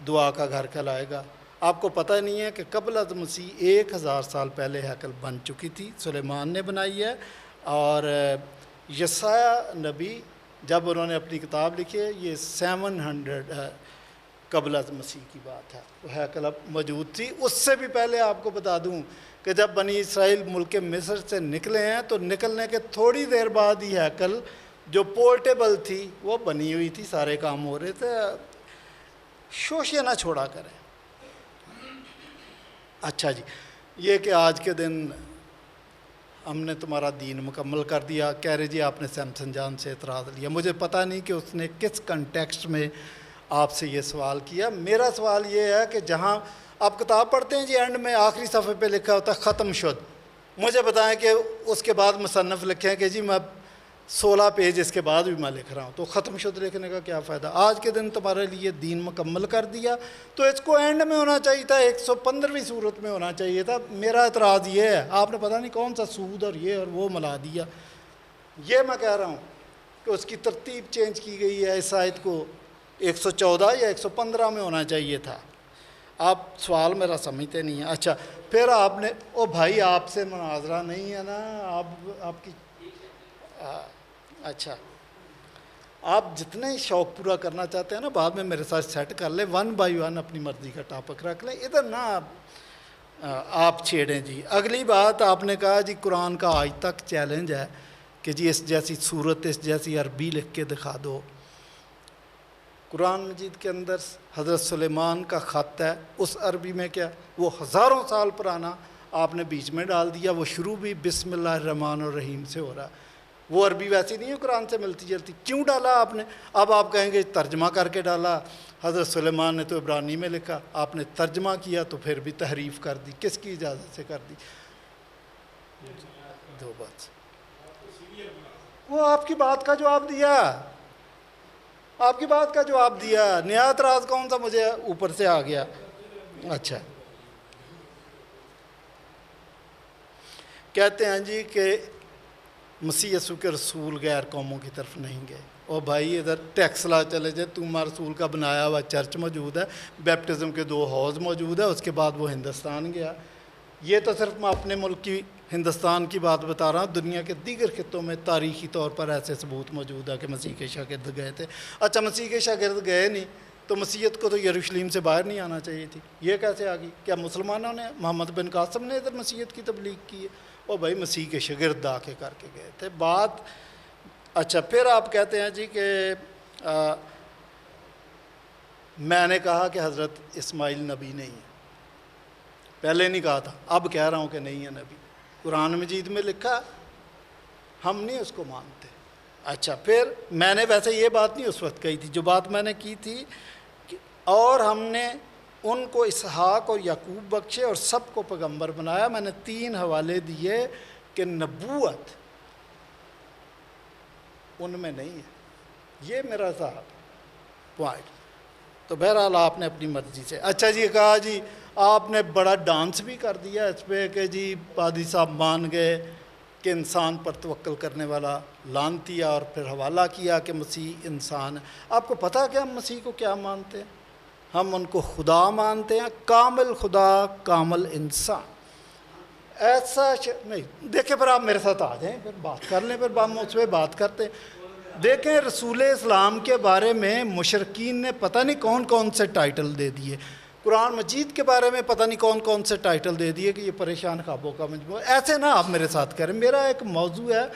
دعا کا گھر کہلائے گا. آپ کو پتہ نہیں ہے کہ قبل از مسیح 1000 سال پہلے ہیکل بن چکی تھی, سلیمان نے بنائی ہے. اور یسایہ نبی جب انہوں نے اپنی کتاب لکھی ہے یہ 700 قبل از مسیح کی بات ہے, وہ ہیکل اب موجود تھی. اس سے بھی پہلے آپ کو بتا دوں کہ جب بنی اسرائیل ملک مصر سے نکلے ہیں تو نکلنے کے تھوڑی دیر بعد ہی ہیکل جو پورٹیبل تھی وہ بنی ہوئی تھی, سارے کام ہو رہے تھے. شوشے نہ چھوڑا کریں. اچھا جی, یہ کہ آج کے دن ہم نے تمہارا دین مکمل کر دیا, کہہ رہے جی آپ نے سیمسن جان سے اعتراض لیا. مجھے پتہ نہیں کہ اس نے کس کنٹیکسٹ میں آپ سے یہ سوال کیا. میرا سوال یہ ہے کہ جہاں آپ کتاب پڑھتے ہیں جی اینڈ میں آخری صفحے پہ لکھا ہوتا ہے ختم شد, مجھے بتائیں کہ اس کے بعد مصنف لکھیں کہ جی میں 16 پیج اس کے بعد بھی میں لکھ رہا ہوں, تو ختم شد لکھنے کا کیا فائدہ. آج کے دن تمہارے لیے دین مکمل کر دیا تو اس کو اینڈ میں ہونا چاہیے تھا, 115ویں صورت میں ہونا چاہیے تھا. میرا اعتراض یہ ہے, آپ نے پتہ نہیں کون سا سود اور یہ اور وہ ملا دیا. یہ میں کہہ رہا ہوں کہ اس کی ترتیب چینج کی گئی ہے. اس آیت کو 114 یا 115 میں ہونا چاہیے تھا. آپ سوال میرا سمجھتے نہیں ہیں. اچھا, پھر آپ نے او بھائی آپ سے مناظرہ نہیں ہے نا, آپ کی اچھا آپ جتنے شوق پورا کرنا چاہتے ہیں نا بعد میں میرے ساتھ سیٹ کر لیں, 1 بائی 1 اپنی مرضی کا ٹاپک رکھ لیں, ادھر نہ آپ چھیڑیں جی. اگلی بات آپ نے کہا جی قرآن کا آج تک چیلنج ہے کہ جی اس جیسی صورت اس جیسی عربی لکھ کے دکھا دو. قرآن مجید کے اندر حضرت سلیمان کا خط ہے, اس عربی میں کیا وہ ہزاروں سال پرانا آپ نے بیچ میں ڈال دیا. وہ شروع بھی بسم اللہ الرحمن الرحیم سے ہو رہا ہے. وہ عربی ویسی نہیں ہے قرآن سے ملتی جلتی. کیوں ڈالا آپ نے؟ اب آپ کہیں گے ترجمہ کر کے ڈالا. حضرت سلیمان نے تو عبرانی میں لکھا, آپ نے ترجمہ کیا تو پھر بھی تحریف کر دی. کس کی اجازت سے کر دی؟ دو بات. وہ آپ کی بات کا جواب دیا, آپ کی بات کا جواب دیا. نیا اعتراض کون سا مجھے اوپر سے آ گیا. اچھا, کہتے ہیں جی کہ مسیح یسوع کے رسول غیر قوموں کی طرف نہیں گئے. اور بھائی ادھر ٹیکس لا چلے جائے, تمہارا رسول کا بنایا ہوا چرچ موجود ہے, بیپٹزم کے 2 حوض موجود ہے, اس کے بعد وہ ہندوستان گیا. یہ تو صرف میں اپنے ملک کی ہندوستان کی بات بتا رہا ہوں, دنیا کے دیگر خطوں میں تاریخی طور پر ایسے ثبوت موجود ہے کہ مسیح کے شاگرد گئے تھے. اچھا, مسیح کے شاگرد گئے نہیں تو مسیحیت کو تو یروشلم سے باہر نہیں آنا چاہیے تھی. یہ کیسے آ گئی؟ کیا مسلمانوں نے, محمد بن قاسم نے ادھر مسیحیت کی تبلیغ کی ہے؟ اور بھائی مسیح کے شاگرد آ کے کر کے گئے تھے بات. اچھا, پھر آپ کہتے ہیں جی کہ میں نے کہا کہ حضرت اسماعیل نبی نہیں ہے. پہلے نہیں کہا تھا, اب کہہ رہا ہوں کہ نہیں ہے نبی. قرآن مجید میں لکھا, ہم نہیں اس کو مانتے. اچھا, پھر میں نے ویسے یہ بات نہیں اس وقت کہی تھی. جو بات میں نے کی تھی کہ اور ہم نے ان کو اسحاق اور یعقوب بخشے اور سب کو پیغمبر بنایا. میں نے 3 حوالے دیے کہ نبوت ان میں نہیں ہے. یہ میرا تھا پوائنٹ. تو بہرحال آپ نے اپنی مرضی سے. اچھا جی, کہا جی آپ نے بڑا ڈانس بھی کر دیا اس پہ کہ جی پادری صاحب مان گئے کہ انسان پر توکل کرنے والا لعنتی, اور پھر حوالہ کیا کہ مسیح انسان ہے. آپ کو پتہ کہ ہم مسیح کو کیا مانتے ہیں؟ ہم ان کو خدا مانتے ہیں, کامل خدا کامل انسان. ایسا نہیں. دیکھیں پھر آپ میرے ساتھ آ جائیں, پھر بات کر لیں, پھر ہم اس پہ بات کرتے ہیں. دیکھیں رسول اسلام کے بارے میں مشرکین نے پتہ نہیں کون کون سے ٹائٹل دے دیے. قرآن مجید کے بارے میں پتہ نہیں کون کون سے ٹائٹل دے دیے کہ یہ پریشان خوابوں کا مجموعہ. ایسے نہ آپ میرے ساتھ کریں. میرا ایک موضوع ہے,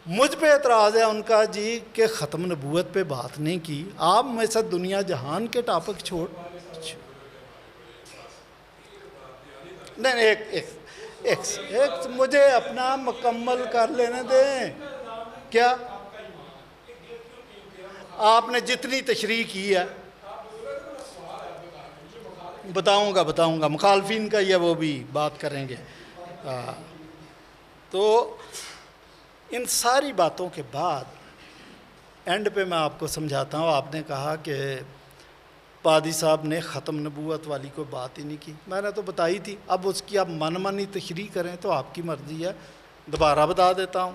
مجھ پہ اعتراض ہے ان کا جی کہ ختم نبوت پہ بات نہیں کی. آپ میں سے دنیا جہان کے ٹاپک چھوڑ نہیں. ایک مجھے اپنا مکمل کر لینے دیں. کیا آپ نے جتنی تشریح کی ہے بتاؤں گا مخالفین کا یہ وہ بھی بات کریں گے. تو ان ساری باتوں کے بعد اینڈ پہ میں آپ کو سمجھاتا ہوں. آپ نے کہا کہ پادی صاحب نے ختم نبوت والی کوئی بات ہی نہیں کی. میں نے تو بتائی تھی. اب اس کی آپ من تشریح کریں تو آپ کی مرضی ہے. دوبارہ بتا دیتا ہوں.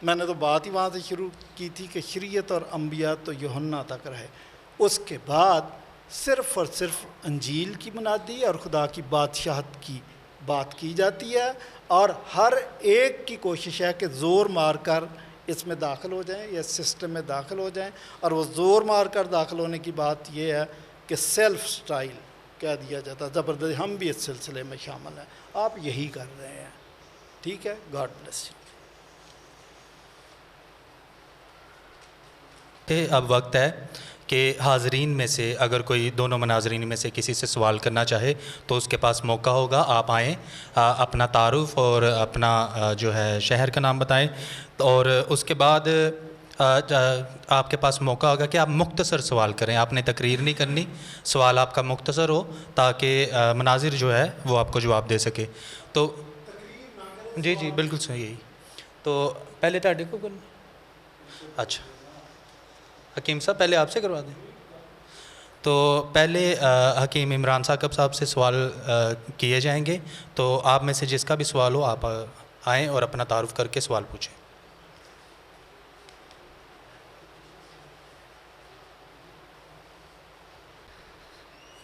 میں نے تو بات ہی وہاں سے شروع کی تھی کہ شریعت اور انبیاء تو یوحنا تک رہے. اس کے بعد صرف اور صرف انجیل کی منادی اور خدا کی بادشاہت کی بات کی جاتی ہے، اور ہر ایک کی کوشش ہے کہ زور مار کر اس میں داخل ہو جائیں یا سسٹم میں داخل ہو جائیں. اور وہ زور مار کر داخل ہونے کی بات یہ ہے کہ سیلف سٹائل کہہ دیا جاتا ہے. زبردست ہم بھی اس سلسلے میں شامل ہیں. آپ یہی کر رہے ہیں. ٹھیک ہے. God bless you. اب وقت ہے کہ حاضرین میں سے اگر کوئی دونوں مناظرین میں سے کسی سے سوال کرنا چاہے تو اس کے پاس موقع ہوگا. آپ آئیں، اپنا تعارف اور اپنا جو ہے شہر کا نام بتائیں، اور اس کے بعد آپ کے پاس موقع ہوگا کہ آپ مختصر سوال کریں. آپ نے تقریر نہیں کرنی، سوال آپ کا مختصر ہو تاکہ مناظر جو ہے وہ آپ کو جواب دے سکے. تو جی بالکل صحیح. یہی تو پہلے تاڑے کو کرنا. اچھا حکیم صاحب پہلے آپ سے کروا دیں. تو پہلے حکیم عمران ثاقب صاحب سے سوال کیے جائیں گے. تو آپ میں سے جس کا بھی سوال ہو آپ آئیں اور اپنا تعارف کر کے سوال پوچھیں.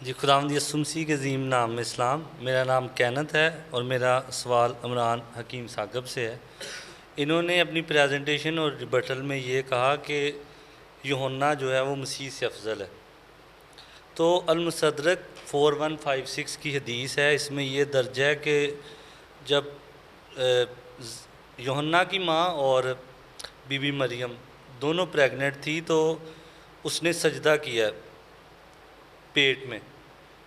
جی خداوند یسوع مسیح کے عظیم نام میں اسلام. میرا نام کینت ہے اور میرا سوال عمران حکیم ثاقب سے ہے. انہوں نے اپنی پریزنٹیشن اور ریبٹل میں یہ کہا کہ یوحنا جو ہے وہ مسیح سے افضل ہے. تو المستدرک 4156 کی حدیث ہے، اس میں یہ درج ہے کہ جب یوحنا کی ماں اور بی بی مریم دونوں پریگننٹ تھی تو اس نے سجدہ کیا پیٹ میں.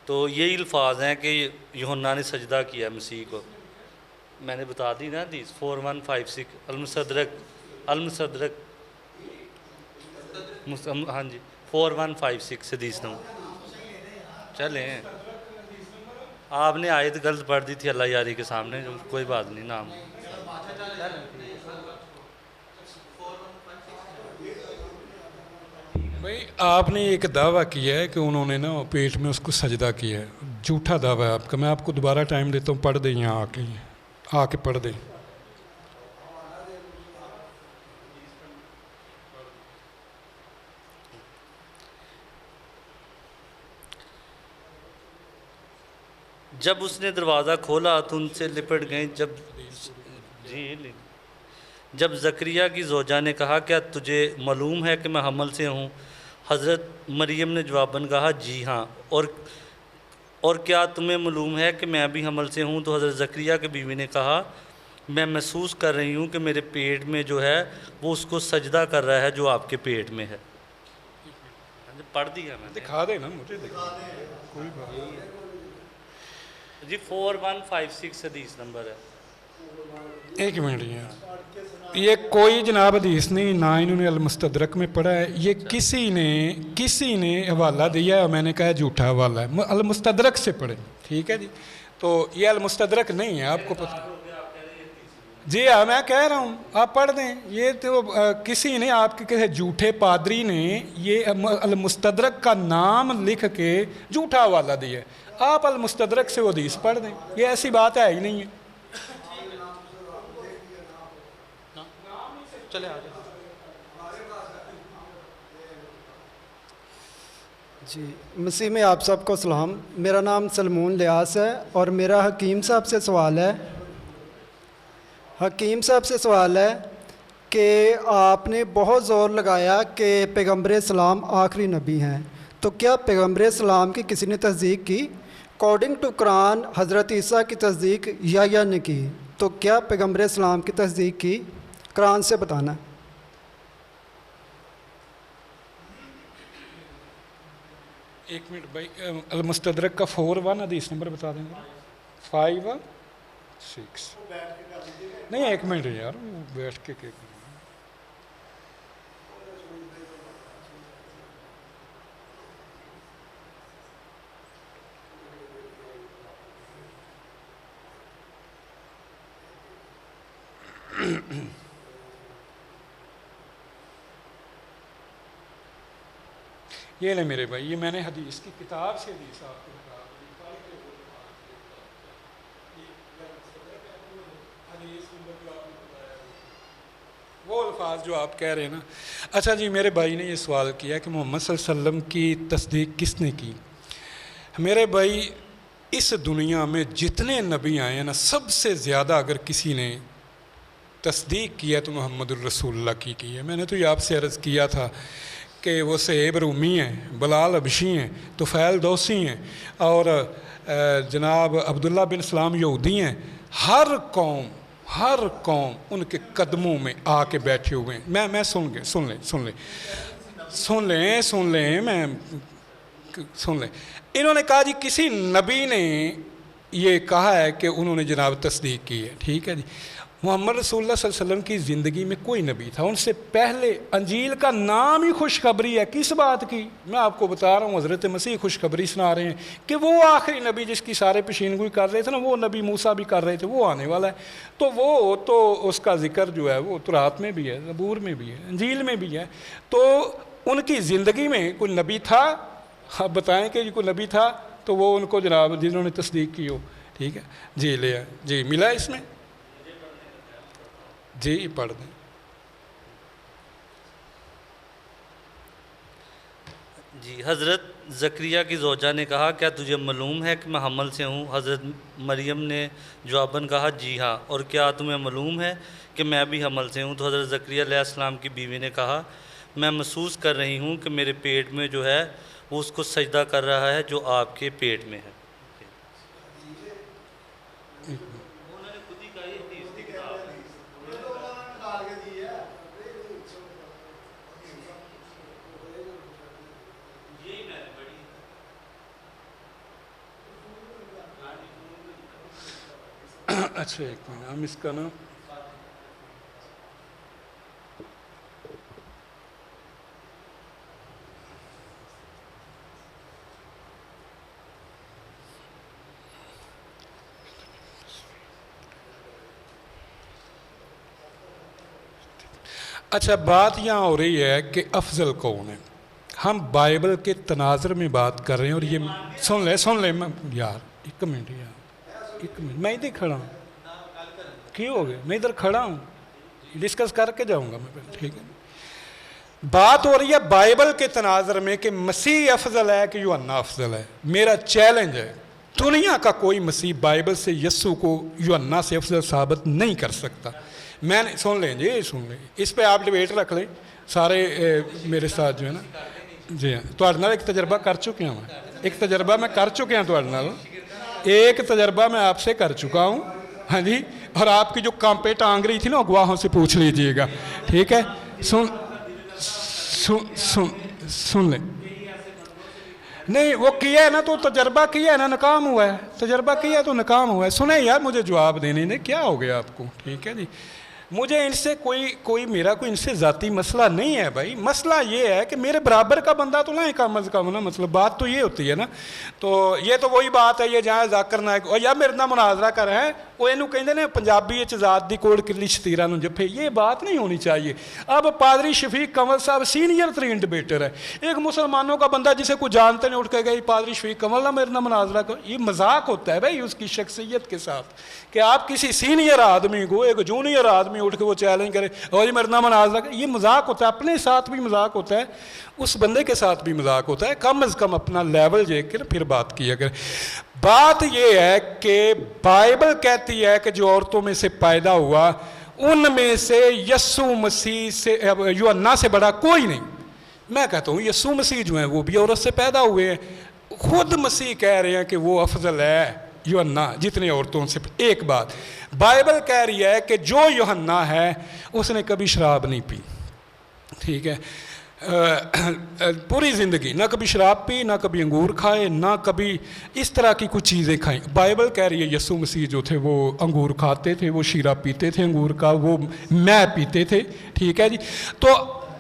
تو یہی الفاظ ہیں کہ یوحنا نے سجدہ کیا مسیح کو. میں نے بتا دی نا حدیث 4156 المستدرک ہاں جی 4156 حدیث نمبر. چلیں آپ نے آیت غلط پڑھ دی تھی اللہ یاری کے سامنے، کوئی بات نہیں. نام بھائی آپ نے ایک دعویٰ کیا ہے کہ انہوں نے نا پیٹ میں اس کو سجدہ کیا ہے. جھوٹا دعویٰ ہے آپ کا. میں آپ کو دوبارہ ٹائم دیتا ہوں، پڑھ دیں یہاں آ کے پڑھ دیں. جب اس نے دروازہ کھولا تو ان سے لپٹ گئیں. جب زکریہ کی زوجہ نے کہا کیا تجھے معلوم ہے کہ میں حمل سے ہوں؟ حضرت مریم نے جواباً کہا جی ہاں. اور کیا تمہیں معلوم ہے کہ میں بھی حمل سے ہوں؟ تو حضرت زکریہ کی بیوی نے کہا میں محسوس کر رہی ہوں کہ میرے پیٹ میں جو ہے وہ اس کو سجدہ کر رہا ہے جو آپ کے پیٹ میں ہے. پڑھ دیا میں نے. دکھا دیں نا مجھے. کوئی بات جی 4156 حدیث نمبر ہے. ایک منٹ. یہ کوئی جناب حدیث نہیں، نہ انہوں نے المستدرک میں پڑھا ہے. یہ کسی نے حوالہ دیا ہے، میں نے کہا جھوٹا حوالہ ہے. المستدرک سے پڑھیں. ٹھیک ہے جی. تو یہ المستدرک نہیں ہے، آپ کو پتہ. جی ہاں میں کہہ رہا ہوں آپ پڑھ دیں. یہ تو کسی نے آپ کے کسی جھوٹے پادری نے یہ المستدرک کا نام لکھ کے جھوٹا حوالہ دیا ہے. آپ المستدرک سے وہ حدیث پڑھ دیں. یہ ایسی بات ہے ہی نہیں ہے. چلے آ جائیں. جی مسیح میں آپ سب کو سلام. میرا نام سلمون لیاس ہے اور میرا حکیم صاحب سے سوال ہے. حکیم صاحب سے سوال ہے کہ آپ نے بہت زور لگایا کہ پیغمبر اسلام آخری نبی ہیں، تو کیا پیغمبر اسلام کی کسی نے تصدیق کی؟ اکارڈنگ ٹو قرآن حضرت عیسیٰ کی تصدیق یا نے کی، تو کیا پیغمبر اسلام کی تصدیق کی؟ قرآن سے بتانا. ایک منٹ بھائی. المستدرک کا 41 حدیث نمبر بتا دیں گے. 5-6 نہیں. ایک منٹ یار بیٹھ کے یہ لیں میرے بھائی، یہ میں نے حدیث کی کتاب سے حدیث آپ کو بتا دی۔ وہ الفاظ جو آپ کہہ رہے ہیں نا۔ اچھا جی، میرے بھائی نے یہ سوال کیا کہ محمد صلی اللہ علیہ وسلم کی تصدیق کس نے کی؟ میرے بھائی، اس دنیا میں جتنے نبی آئے ہیں نا، سب سے زیادہ اگر کسی نے تصدیق کیا تو محمد الرسول اللہ کی ہے۔ میں نے تو یہ آپ سے عرض کیا تھا کہ وہ صہیب رومی ہیں، بلال حبشی ہیں، طفیل دوسی ہیں، اور جناب عبداللہ بن سلام یہودی ہیں۔ ہر قوم ان کے قدموں میں آ کے بیٹھے ہوئے ہیں۔ میں سن لیں۔ انہوں نے کہا جی کسی نبی نے یہ کہا ہے کہ انہوں نے جناب تصدیق کی ہے، ٹھیک ہے جی۔ محمد رسول اللہ صلی اللہ علیہ وسلم کی زندگی میں کوئی نبی تھا، ان سے پہلے انجیل کا نام ہی خوشخبری ہے۔ کس بات کی؟ میں آپ کو بتا رہا ہوں، حضرت مسیح خوشخبری سنا رہے ہیں کہ وہ آخری نبی جس کی سارے پیشین گوئی کر رہے تھے نا، وہ نبی موسیٰ بھی کر رہے تھے، وہ آنے والا ہے۔ تو وہ تو اس کا ذکر جو ہے وہ تورات میں بھی ہے، زبور میں بھی ہے، انجیل میں بھی ہے۔ تو ان کی زندگی میں کوئی نبی تھا؟ آپ بتائیں کہ کوئی نبی تھا تو وہ ان کو جناب جنہوں نے تصدیق کی ہو، ٹھیک ہے جی۔ لے آئے جی، ملا اس میں جی، پڑھ دیں۔ جی، حضرت زکریا کی زوجہ نے کہا کیا تجھے معلوم ہے کہ میں حمل سے ہوں؟ حضرت مریم نے جواباً کہا جی ہاں، اور کیا تمہیں معلوم ہے کہ میں بھی حمل سے ہوں؟ تو حضرت زکریا علیہ السلام کی بیوی نے کہا میں محسوس کر رہی ہوں کہ میرے پیٹ میں جو ہے وہ اس کو سجدہ کر رہا ہے جو آپ کے پیٹ میں ہے۔ اچھا ایک منٹ، ہم اس کا نا اچھا بات یہاں ہو رہی ہے کہ افضل کون ہے۔ ہم بائبل کے تناظر میں بات کر رہے ہیں، اور یہ سن لیں یار، ایک منٹ، میں ادھر کھڑا ہوں، کیوں ہو گئے؟ میں ادھر کھڑا ہوں، ڈسکس کر کے جاؤں گا میں، ٹھیک ہے۔ بات ہو رہی ہے بائبل کے تناظر میں کہ مسیح افضل ہے کہ یوحنا افضل ہے۔ میرا چیلنج ہے، دنیا کا کوئی مسیح بائبل سے یسوع کو یوحنا سے افضل ثابت نہیں کر سکتا۔ میں نے سن لیں جی، سن لیں، اس پہ آپ ڈبیٹ رکھ لیں سارے میرے ساتھ جو ہے نا جی ہاں۔ تھوڑے نال ایک تجربہ کر چکے ہوں، ایک تجربہ میں کر چکے ہیں تھوڑے نال، ایک تجربہ میں آپ سے کر چکا ہوں، ہاں جی۔ اور آپ کی جو کانپے ٹانگ رہی تھی نا، گواہوں سے پوچھ لیجئے گا، ٹھیک ہے۔ سن لیں، نہیں وہ کیا ہے نا، تو تجربہ کیا ہے نا، ناکام ہوا ہے، تجربہ کیا ہے تو ناکام ہوا ہے۔ سنیں یار، مجھے جواب دینے نے کیا ہو گیا آپ کو، ٹھیک ہے جی۔ مجھے ان سے میرا کوئی ان سے ذاتی مسئلہ نہیں ہے بھائی، مسئلہ یہ ہے کہ میرے برابر کا بندہ تو نہ کم از کم نا، مطلب بات تو یہ ہوتی ہے نا۔ تو یہ تو وہی بات ہے، یہ جہاں ذاکر نائک اور یا میرے نہ مناظرہ کر رہے ہیں، وہ یہ کہتے ہیں پنجابی ذات دی کوڑ کلی شتیرا نو جفے، یہ بات نہیں ہونی چاہیے۔ اب پادری شفیق کنول صاحب سینئر ترین ڈبیٹر ہے، ایک مسلمانوں کا بندہ جسے کوئی جانتے نہیں اٹھ کے گئی پادری شفیق کنول نہ میرے نہ مناظرہ کرو، یہ مذاق ہوتا ہے بھائی اس کی شخصیت کے ساتھ کہ آپ کسی سینئر آدمی کو ایک جونیئر آدمی اٹھ کے وہ چیلنج کرے اور یہ میرے نہ مناظرہ کرے، یہ مذاق ہوتا ہے، اپنے ساتھ بھی مذاق ہوتا ہے، اس بندے کے ساتھ بھی مذاق ہوتا ہے۔ کم از کم اپنا لیول دیکھ کر پھر بات کیا کرے۔ بات یہ ہے کہ بائبل کہتی ہے کہ جو عورتوں میں سے پیدا ہوا ان میں سے یسوع مسیح سے یوحنا سے بڑا کوئی نہیں۔ میں کہتا ہوں یسوع مسیح جو ہیں وہ بھی عورت سے پیدا ہوئے ہیں، خود مسیح کہہ رہے ہیں کہ وہ افضل ہے یوحنا جتنے عورتوں سے۔ ایک بات بائبل کہہ رہی ہے کہ جو یوحنا ہے اس نے کبھی شراب نہیں پی، ٹھیک ہے، پوری زندگی نہ کبھی شراب پی، نہ کبھی انگور کھائے، نہ کبھی اس طرح کی کچھ چیزیں کھائیں۔ بائبل کہہ رہی ہے یسوع مسیح جو تھے وہ انگور کھاتے تھے، وہ شیرہ پیتے تھے انگور کا، وہ مے پیتے تھے، ٹھیک ہے جی۔ تو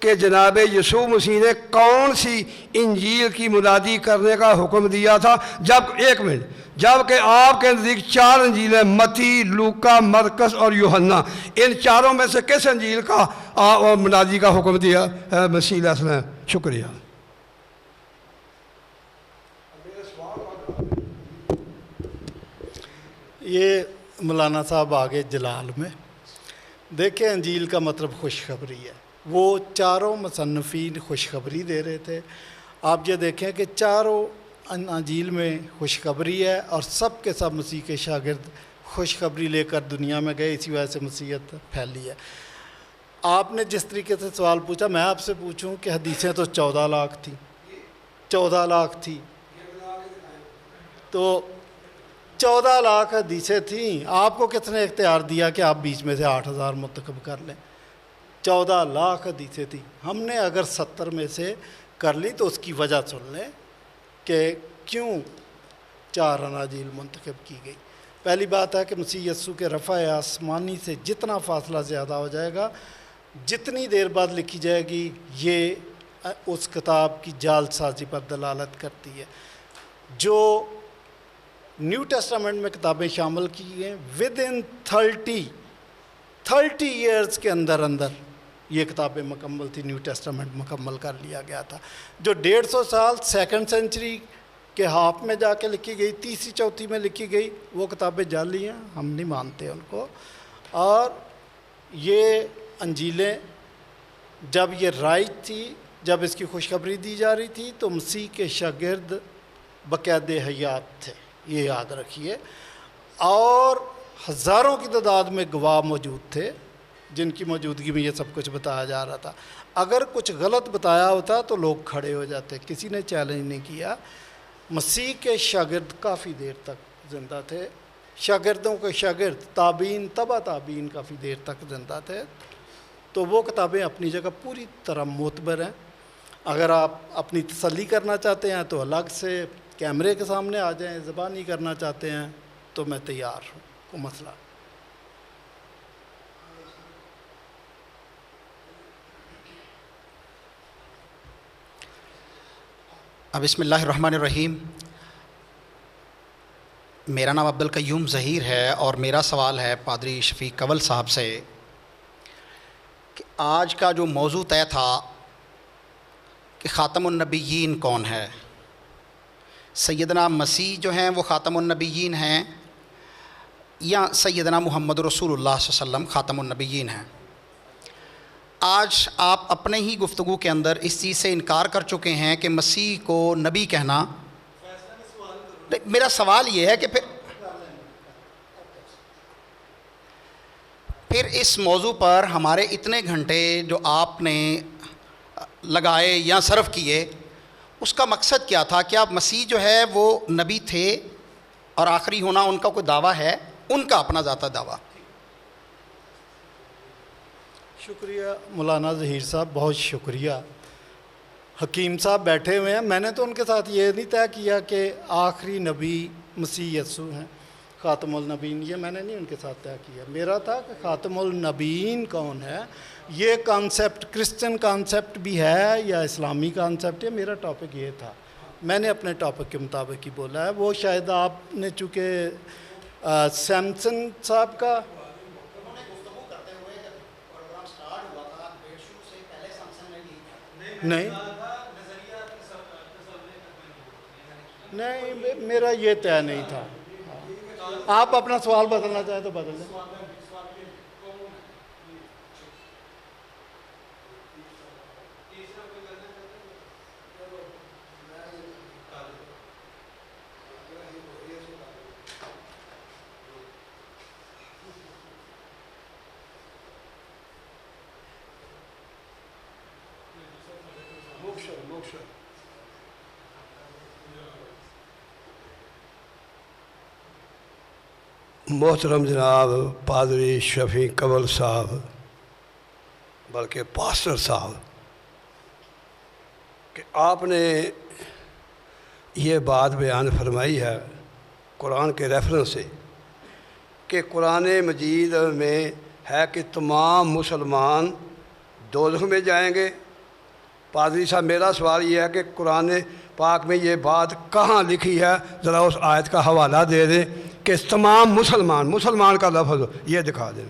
کہ جناب یسوع مسیح نے کون سی انجیل کی منادی کرنے کا حکم دیا تھا؟ جب کہ آپ کے نزدیک 4 انجیلیں، متی، لوکا، مرکس اور یوحنا، ان چاروں میں سے کس انجیل کا منادی کا حکم دیا مسیح علیہ السلام؟ شکریہ. یہ مولانا صاحب آگے جلال میں دیکھیں، انجیل کا مطلب خوشخبری ہے. وہ چاروں مصنفین خوشخبری دے رہے تھے. آپ یہ دیکھیں کہ چاروں انجیل میں خوشخبری ہے اور سب کے سب مسیح کے شاگرد خوشخبری لے کر دنیا میں گئے، اسی وجہ سے مسیحیت پھیلی ہے. آپ نے جس طریقے سے سوال پوچھا، میں آپ سے پوچھوں کہ حدیثیں تو 14 لاکھ تھیں، 14 لاکھ تھی، تو 14 لاکھ حدیثیں تھیں. آپ کو کس نے اختیار دیا کہ آپ بیچ میں سے 8000 منتخب کر لیں؟ 14 لاکھ حدیثیں تھیں. ہم نے اگر 70 میں سے کر لی تو اس کی وجہ سن لیں کہ کیوں 4 اناجیل منتخب کی گئی. پہلی بات ہے کہ مسیح یسوع کے رفع آسمانی سے جتنا فاصلہ زیادہ ہو جائے گا، جتنی دیر بعد لکھی جائے گی، یہ اس کتاب کی جعل سازی پر دلالت کرتی ہے. جو نیو ٹیسٹامنٹ میں کتابیں شامل کی گئیں، ود ان 30 ایئرز کے اندر یہ کتابیں مکمل تھی. نیو ٹیسٹامنٹ مکمل کر لیا گیا تھا. جو 150 سال سیکنڈ سینچری کے ہاف میں جا کے لکھی گئی، تیسری چوتھی میں لکھی گئی، وہ کتابیں جعلی ہیں، ہم نہیں مانتے ان کو. اور یہ انجیلیں جب یہ رائج تھی، جب اس کی خوشخبری دی جا رہی تھی، تو مسیح کے شاگرد بقید حیات تھے، یہ یاد رکھیے. اور ہزاروں کی تعداد میں گواہ موجود تھے جن کی موجودگی میں یہ سب کچھ بتایا جا رہا تھا. اگر کچھ غلط بتایا ہوتا تو لوگ کھڑے ہو جاتے، کسی نے چیلنج نہیں کیا. مسیح کے شاگرد کافی دیر تک زندہ تھے، شاگردوں کے شاگرد تابعین، تبع تابعین کافی دیر تک زندہ تھے. تو وہ کتابیں اپنی جگہ پوری طرح معتبر ہیں. اگر آپ اپنی تسلی کرنا چاہتے ہیں تو الگ سے کیمرے کے سامنے آ جائیں، زبانی کرنا چاہتے ہیں تو میں تیار ہوں، کوئی مسئلہ. بسم اللہ الرحمن الرحیم. میرا نام عبدالقیوم ظہیر ہے اور میرا سوال ہے پادری شفیق کنول صاحب سے کہ آج کا جو موضوع طے تھا کہ خاتم النبیین کون ہے، سیدنا مسیح جو ہیں وہ خاتم النبیین ہیں یا سیدنا محمد رسول اللہ صلی اللہ علیہ وسلم خاتم النبیین ہیں. آج آپ اپنے ہی گفتگو کے اندر اس چیز سے انکار کر چکے ہیں کہ مسیح کو نبی کہنا. میرا سوال یہ ہے کہ پھر اس موضوع پر ہمارے اتنے گھنٹے جو آپ نے لگائے یا صرف کیے، اس کا مقصد کیا تھا؟ کہ آپ مسیح جو ہے وہ نبی تھے اور آخری ہونا ان کا کوئی دعویٰ ہے، ان کا اپنا ذاتی دعویٰ. شکریہ مولانا ظہیر صاحب، بہت شکریہ. حکیم صاحب بیٹھے ہوئے ہیں، میں نے تو ان کے ساتھ یہ نہیں طے کیا کہ آخری نبی مسیح یسوع ہیں، خاتم النبیین، یہ میں نے نہیں ان کے ساتھ طے کیا. میرا تھا کہ خاتم النبیین کون ہے، یہ کانسیپٹ کرسچن کانسیپٹ بھی ہے یا اسلامی کانسیپٹ ہے، میرا ٹاپک یہ تھا. میں نے اپنے ٹاپک کے مطابق ہی بولا ہے. وہ شاید آپ نے چونکہ سیمسن صاحب کا نہیں میرا یہ طے نہیں تھا. آپ اپنا سوال بدلنا چاہیں تو بدل دیں. محترم جناب پادری شفیق کنول صاحب، بلکہ پاسٹر صاحب، کہ آپ نے یہ بات بیان فرمائی ہے قرآن کے ریفرنس سے کہ قرآن مجید میں ہے کہ تمام مسلمان دوزخ میں جائیں گے پادری صاحب میرا سوال یہ ہے کہ قرآن پاک میں یہ بات کہاں لکھی ہے، ذرا اس آیت کا حوالہ دے دیں کہ تمام مسلمان کا لفظ یہ دکھا دیں۔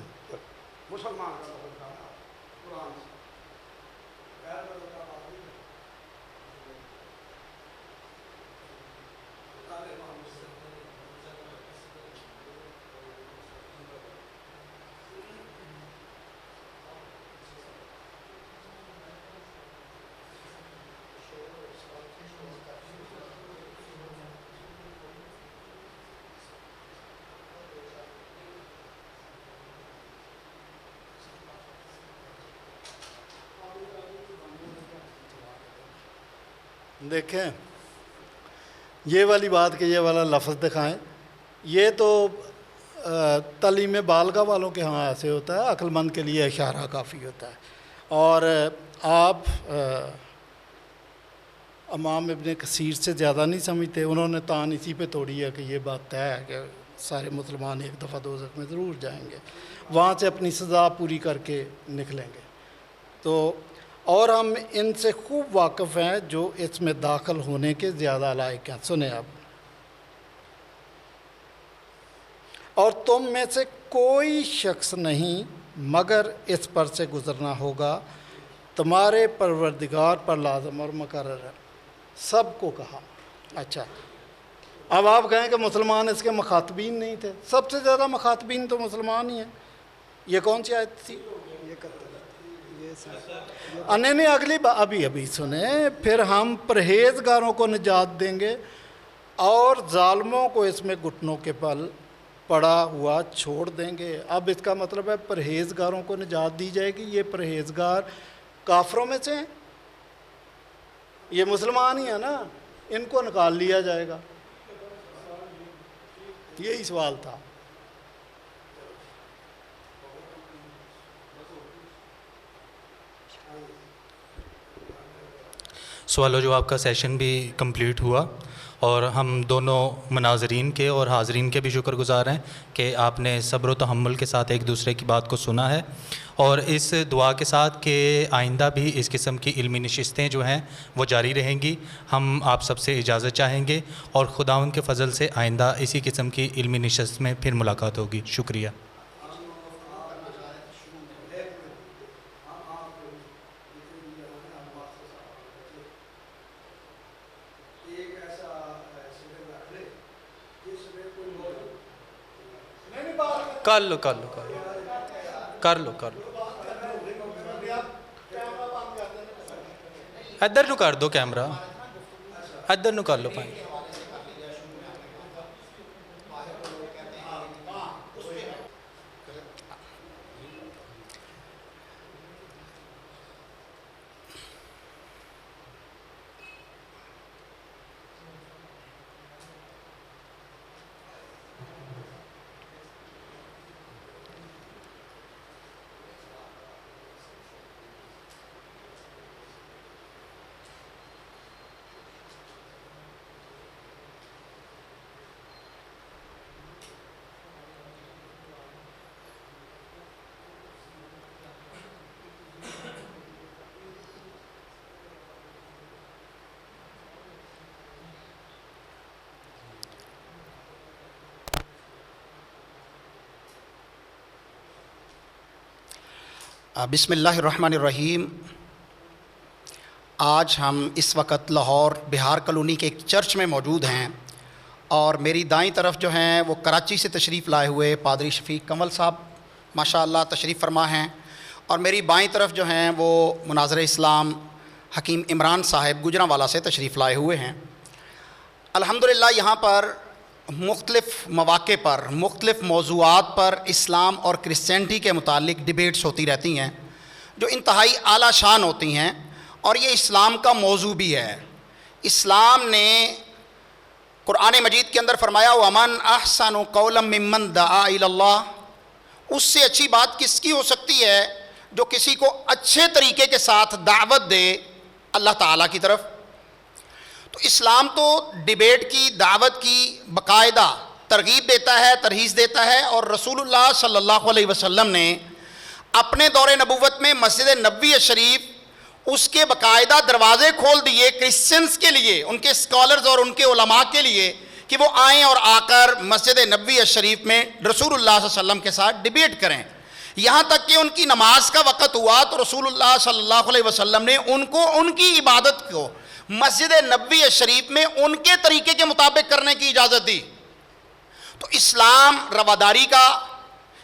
دیکھیں یہ والی بات کہ یہ والا لفظ دکھائیں، یہ تو تعلیم بالغہ والوں کے ہاں ایسے ہوتا ہے، عقل مند کے لیے اشارہ کافی ہوتا ہے۔ اور آپ امام ابن کثیر سے زیادہ نہیں سمجھتے، انہوں نے تان اسی پہ توڑی ہے کہ یہ بات طے ہے کہ سارے مسلمان ایک دفعہ دوزخ میں ضرور جائیں گے، وہاں سے اپنی سزا پوری کر کے نکلیں گے۔ تو اور ہم ان سے خوب واقف ہیں جو اس میں داخل ہونے کے زیادہ لائق ہیں۔ سنیں اب، اور تم میں سے کوئی شخص نہیں مگر اس پر سے گزرنا ہوگا، تمہارے پروردگار پر لازم اور مقرر ہے۔ سب کو کہا۔ اچھا، اب آپ کہیں کہ مسلمان اس کے مخاطبین نہیں تھے، سب سے زیادہ مخاطبین تو مسلمان ہی ہیں۔ یہ کون سی آیت تھی؟ نہیں اگلی ابھی سنیں، پھر ہم پرہیزگاروں کو نجات دیں گے اور ظالموں کو اس میں گھٹنوں کے بل پڑا ہوا چھوڑ دیں گے۔ اب اس کا مطلب ہے پرہیزگاروں کو نجات دی جائے گی۔ یہ پرہیزگار کافروں میں سے ہیں، یہ مسلمان ہی ہیں نا، ان کو نکال لیا جائے گا۔ یہی سوال تھا۔ سوال و جواب کا سیشن بھی کمپلیٹ ہوا، اور ہم دونوں مناظرین کے اور حاضرین کے بھی شکر گزار ہیں کہ آپ نے صبر و تحمل کے ساتھ ایک دوسرے کی بات کو سنا ہے، اور اس دعا کے ساتھ کہ آئندہ بھی اس قسم کی علمی نشستیں جو ہیں وہ جاری رہیں گی۔ ہم آپ سب سے اجازت چاہیں گے، اور خداوند کے فضل سے آئندہ اسی قسم کی علمی نشست میں پھر ملاقات ہوگی۔ شکریہ۔ کر لو ادھر نو کر دو کیمرہ، ادھر نو کر لو بھائی۔ بسم اللہ الرحمن الرحیم۔ آج ہم اس وقت لاہور بہار کالونی کے ایک چرچ میں موجود ہیں، اور میری دائیں طرف جو ہیں وہ کراچی سے تشریف لائے ہوئے پادری شفیق کنول صاحب ماشاءاللہ تشریف فرما ہیں، اور میری بائیں طرف جو ہیں وہ مناظر اسلام حکیم عمران صاحب گجرانوالہ سے تشریف لائے ہوئے ہیں۔ الحمدللہ یہاں پر مختلف مواقع پر مختلف موضوعات پر اسلام اور کرسچینٹی کے متعلق ڈیبیٹس ہوتی رہتی ہیں جو انتہائی اعلیٰ شان ہوتی ہیں، اور یہ اسلام کا موضوع بھی ہے۔ اسلام نے قرآن مجید کے اندر فرمایا وَمَنْ أَحْسَنُ قَوْلًا مِّمَّنْ دَعَا إِلَى اللَّهِ، اس سے اچھی بات کس کی ہو سکتی ہے جو کسی کو اچھے طریقے کے ساتھ دعوت دے اللہ تعالیٰ کی طرف۔ تو اسلام تو ڈیبیٹ کی دعوت کی باقاعدہ ترغیب دیتا ہے، ترہیز دیتا ہے، اور رسول اللہ صلی اللہ علیہ وسلم نے اپنے دور نبوت میں مسجد نبوی شریف اس کے باقاعدہ دروازے کھول دیے کرسچنز کے لیے, ان کے اسکالرز اور ان کے علماء کے لیے, کہ وہ آئیں اور آ کر مسجد نبوی شریف میں رسول اللہ صلی اللہ علیہ وسلم کے ساتھ ڈیبیٹ کریں. یہاں تک کہ ان کی نماز کا وقت ہوا تو رسول اللہ صلی اللہ علیہ وسلم نے ان کو ان کی عبادت کو مسجد نبوی شریف میں ان کے طریقے کے مطابق کرنے کی اجازت دی. تو اسلام رواداری کا,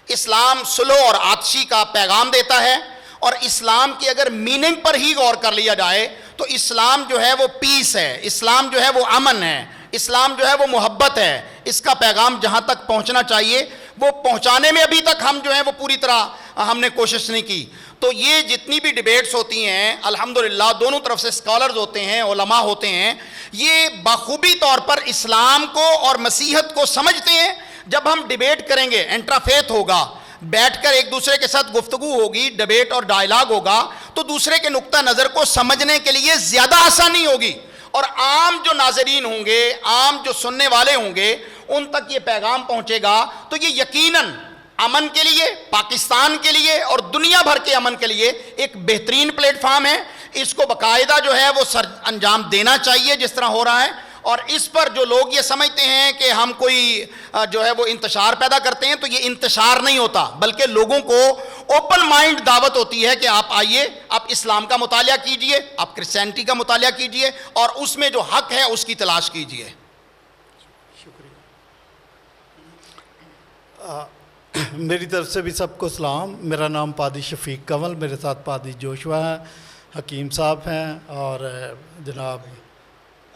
اسلام صلح اور آتشی کا پیغام دیتا ہے, اور اسلام کی اگر میننگ پر ہی غور کر لیا جائے تو اسلام جو ہے وہ پیس ہے, اسلام جو ہے وہ امن ہے, اسلام جو ہے وہ محبت ہے. اس کا پیغام جہاں تک پہنچنا چاہیے وہ پہنچانے میں ابھی تک ہم جو ہیں وہ پوری طرح ہم نے کوشش نہیں کی. تو یہ جتنی بھی ڈیبیٹس ہوتی ہیں الحمدللہ دونوں طرف سے اسکالرز ہوتے ہیں, علماء ہوتے ہیں, یہ بخوبی طور پر اسلام کو اور مسیحت کو سمجھتے ہیں. جب ہم ڈیبیٹ کریں گے, انٹرافیتھ ہوگا, بیٹھ کر ایک دوسرے کے ساتھ گفتگو ہوگی, ڈیبیٹ اور ڈائلاگ ہوگا, تو دوسرے کے نقطہ نظر کو سمجھنے کے لیے زیادہ آسانی ہوگی, اور عام جو ناظرین ہوں گے, عام جو سننے والے ہوں گے, ان تک یہ پیغام پہنچے گا. تو یہ یقیناً امن کے لیے, پاکستان کے لیے اور دنیا بھر کے امن کے لیے ایک بہترین پلیٹ فارم ہے. اس کو باقاعدہ جو ہے وہ سر انجام دینا چاہیے جس طرح ہو رہا ہے. اور اس پر جو لوگ یہ سمجھتے ہیں کہ ہم کوئی جو ہے وہ انتشار پیدا کرتے ہیں, تو یہ انتشار نہیں ہوتا, بلکہ لوگوں کو اوپن مائنڈ دعوت ہوتی ہے کہ آپ آئیے, آپ اسلام کا مطالعہ کیجئے, آپ کرسچینٹی کا مطالعہ کیجئے, اور اس میں جو حق ہے اس کی تلاش کیجئے. میری طرف سے بھی سب کو سلام. میرا نام پادری شفیق کنول, میرے ساتھ پادری جوشوا ہیں, حکیم صاحب ہیں, اور جناب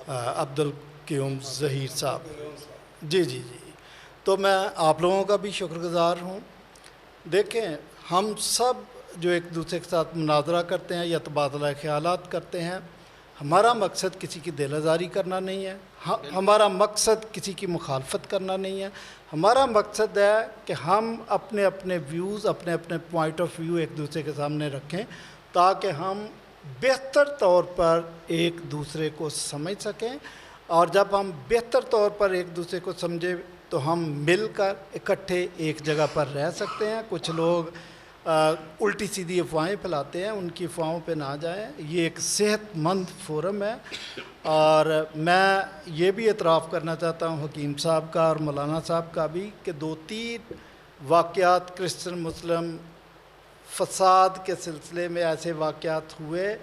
عبدالقیوم ظہیر صاحب. جی. تو میں آپ لوگوں کا بھی شکر گزار ہوں. دیکھیں, ہم سب جو ایک دوسرے کے ساتھ مناظرہ کرتے ہیں یا تبادلہ خیالات کرتے ہیں, ہمارا مقصد کسی کی دل آزاری کرنا نہیں ہے, ہمارا مقصد کسی کی مخالفت کرنا نہیں ہے. ہمارا مقصد ہے کہ ہم اپنے اپنے ویوز, اپنے اپنے پوائنٹ آف ویو ایک دوسرے کے سامنے رکھیں, تاکہ ہم بہتر طور پر ایک دوسرے کو سمجھ سکیں. اور جب ہم بہتر طور پر ایک دوسرے کو سمجھیں تو ہم مل کر اکٹھے ایک جگہ پر رہ سکتے ہیں. کچھ لوگ الٹی سیدھی افواہیں پھیلاتے ہیں, ان کی افواہوں پہ نہ جائیں. یہ ایک صحت مند فورم ہے. اور میں یہ بھی اعتراف کرنا چاہتا ہوں حکیم صاحب کا اور مولانا صاحب کا بھی, کہ 2-3 واقعات کرسچن مسلم فساد کے سلسلے میں ایسے واقعات ہوئے.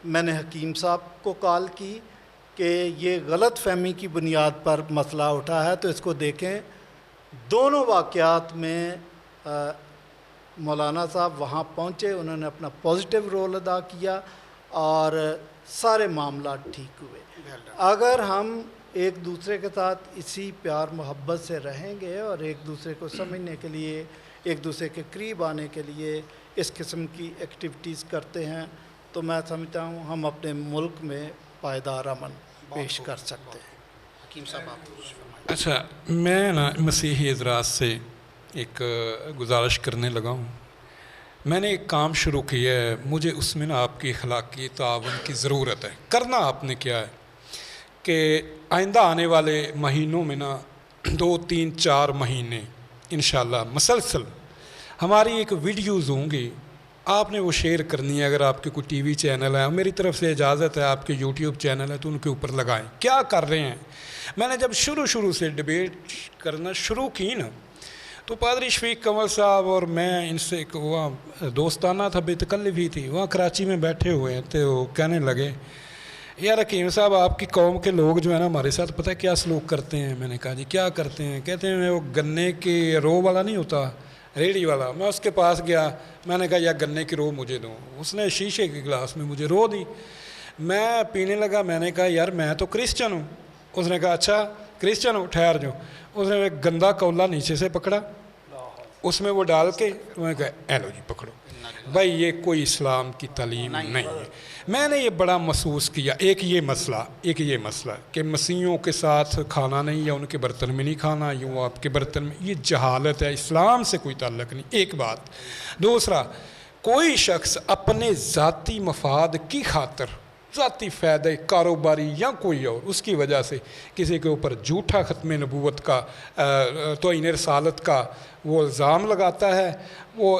میں نے حکیم صاحب کو کال کی کہ یہ غلط فہمی کی بنیاد پر مسئلہ اٹھا ہے, تو اس کو دیکھیں. دونوں واقعات میں مولانا صاحب وہاں پہنچے, انہوں نے اپنا پازیٹیو رول ادا کیا اور سارے معاملات ٹھیک ہوئے. اگر ہم ایک دوسرے کے ساتھ اسی پیار محبت سے رہیں گے اور ایک دوسرے کو سمجھنے کے لیے, ایک دوسرے کے قریب آنے کے لیے اس قسم کی ایکٹیویٹیز کرتے ہیں, تو میں سمجھتا ہوں ہم اپنے ملک میں پائیدار امن پیش کر سکتے ہیں. حکیم صاحب آپ. اچھا, میں نا مسیحی حضرات سے ایک گزارش کرنے لگا ہوں. میں نے ایک کام شروع کیا ہے, مجھے اس میں نا آپ کی اخلاقی تعاون کی ضرورت ہے. کرنا آپ نے کیا ہے کہ آئندہ آنے والے مہینوں میں نا 2-3-4 مہینے انشاءاللہ مسلسل ہماری ایک ویڈیوز ہوں گی, آپ نے وہ شیئر کرنی ہے. اگر آپ کے کوئی ٹی وی چینل ہے, میری طرف سے اجازت ہے, آپ کے یوٹیوب چینل ہے, تو ان کے اوپر لگائیں. کیا کر رہے ہیں؟ میں نے جب شروع سے ڈیبیٹ کرنا شروع کی نا, تو پادری شفیق کنول صاحب اور میں ان سے ایک وہاں دوستانہ تھا, بے تکلفی تھی, وہاں کراچی میں بیٹھے ہوئے ہیں, تو وہ کہنے لگے یار حکیم صاحب آپ کی قوم کے لوگ جو ہے نا ہمارے ساتھ پتہ ہے کیا سلوک کرتے ہیں. میں نے کہا جی کیا کرتے ہیں؟ کہتے ہیں وہ گنے کے رو والا نہیں ہوتا, ریڑھی والا, میں اس کے پاس گیا, میں نے کہا یا گنے کی رو مجھے دو. اس نے شیشے کے گلاس میں مجھے رو دی, میں پینے لگا. میں نے کہا یار میں تو کرسچن ہوں. اس نے کہا اچھا کرسچن ہو, ٹھہر جو. اس نے ایک گندا کولا نیچے سے پکڑا, اس میں وہ ڈال کے میں نے کہا اے لو جی پکڑو. بھائی یہ کوئی اسلام کی تعلیم نہیں ہے. میں نے یہ بڑا محسوس کیا. ایک یہ مسئلہ کہ مسیحیوں کے ساتھ کھانا نہیں, یا ان کے برتن میں نہیں کھانا, یوں آپ کے برتن میں, یہ جہالت ہے, اسلام سے کوئی تعلق نہیں. ایک بات. دوسرا, کوئی شخص اپنے ذاتی مفاد کی خاطر, ذاتی فائدہ کاروباری یا کوئی اور, اس کی وجہ سے کسی کے اوپر جھوٹا ختم نبوت کا, توہین رسالت کا وہ الزام لگاتا ہے, وہ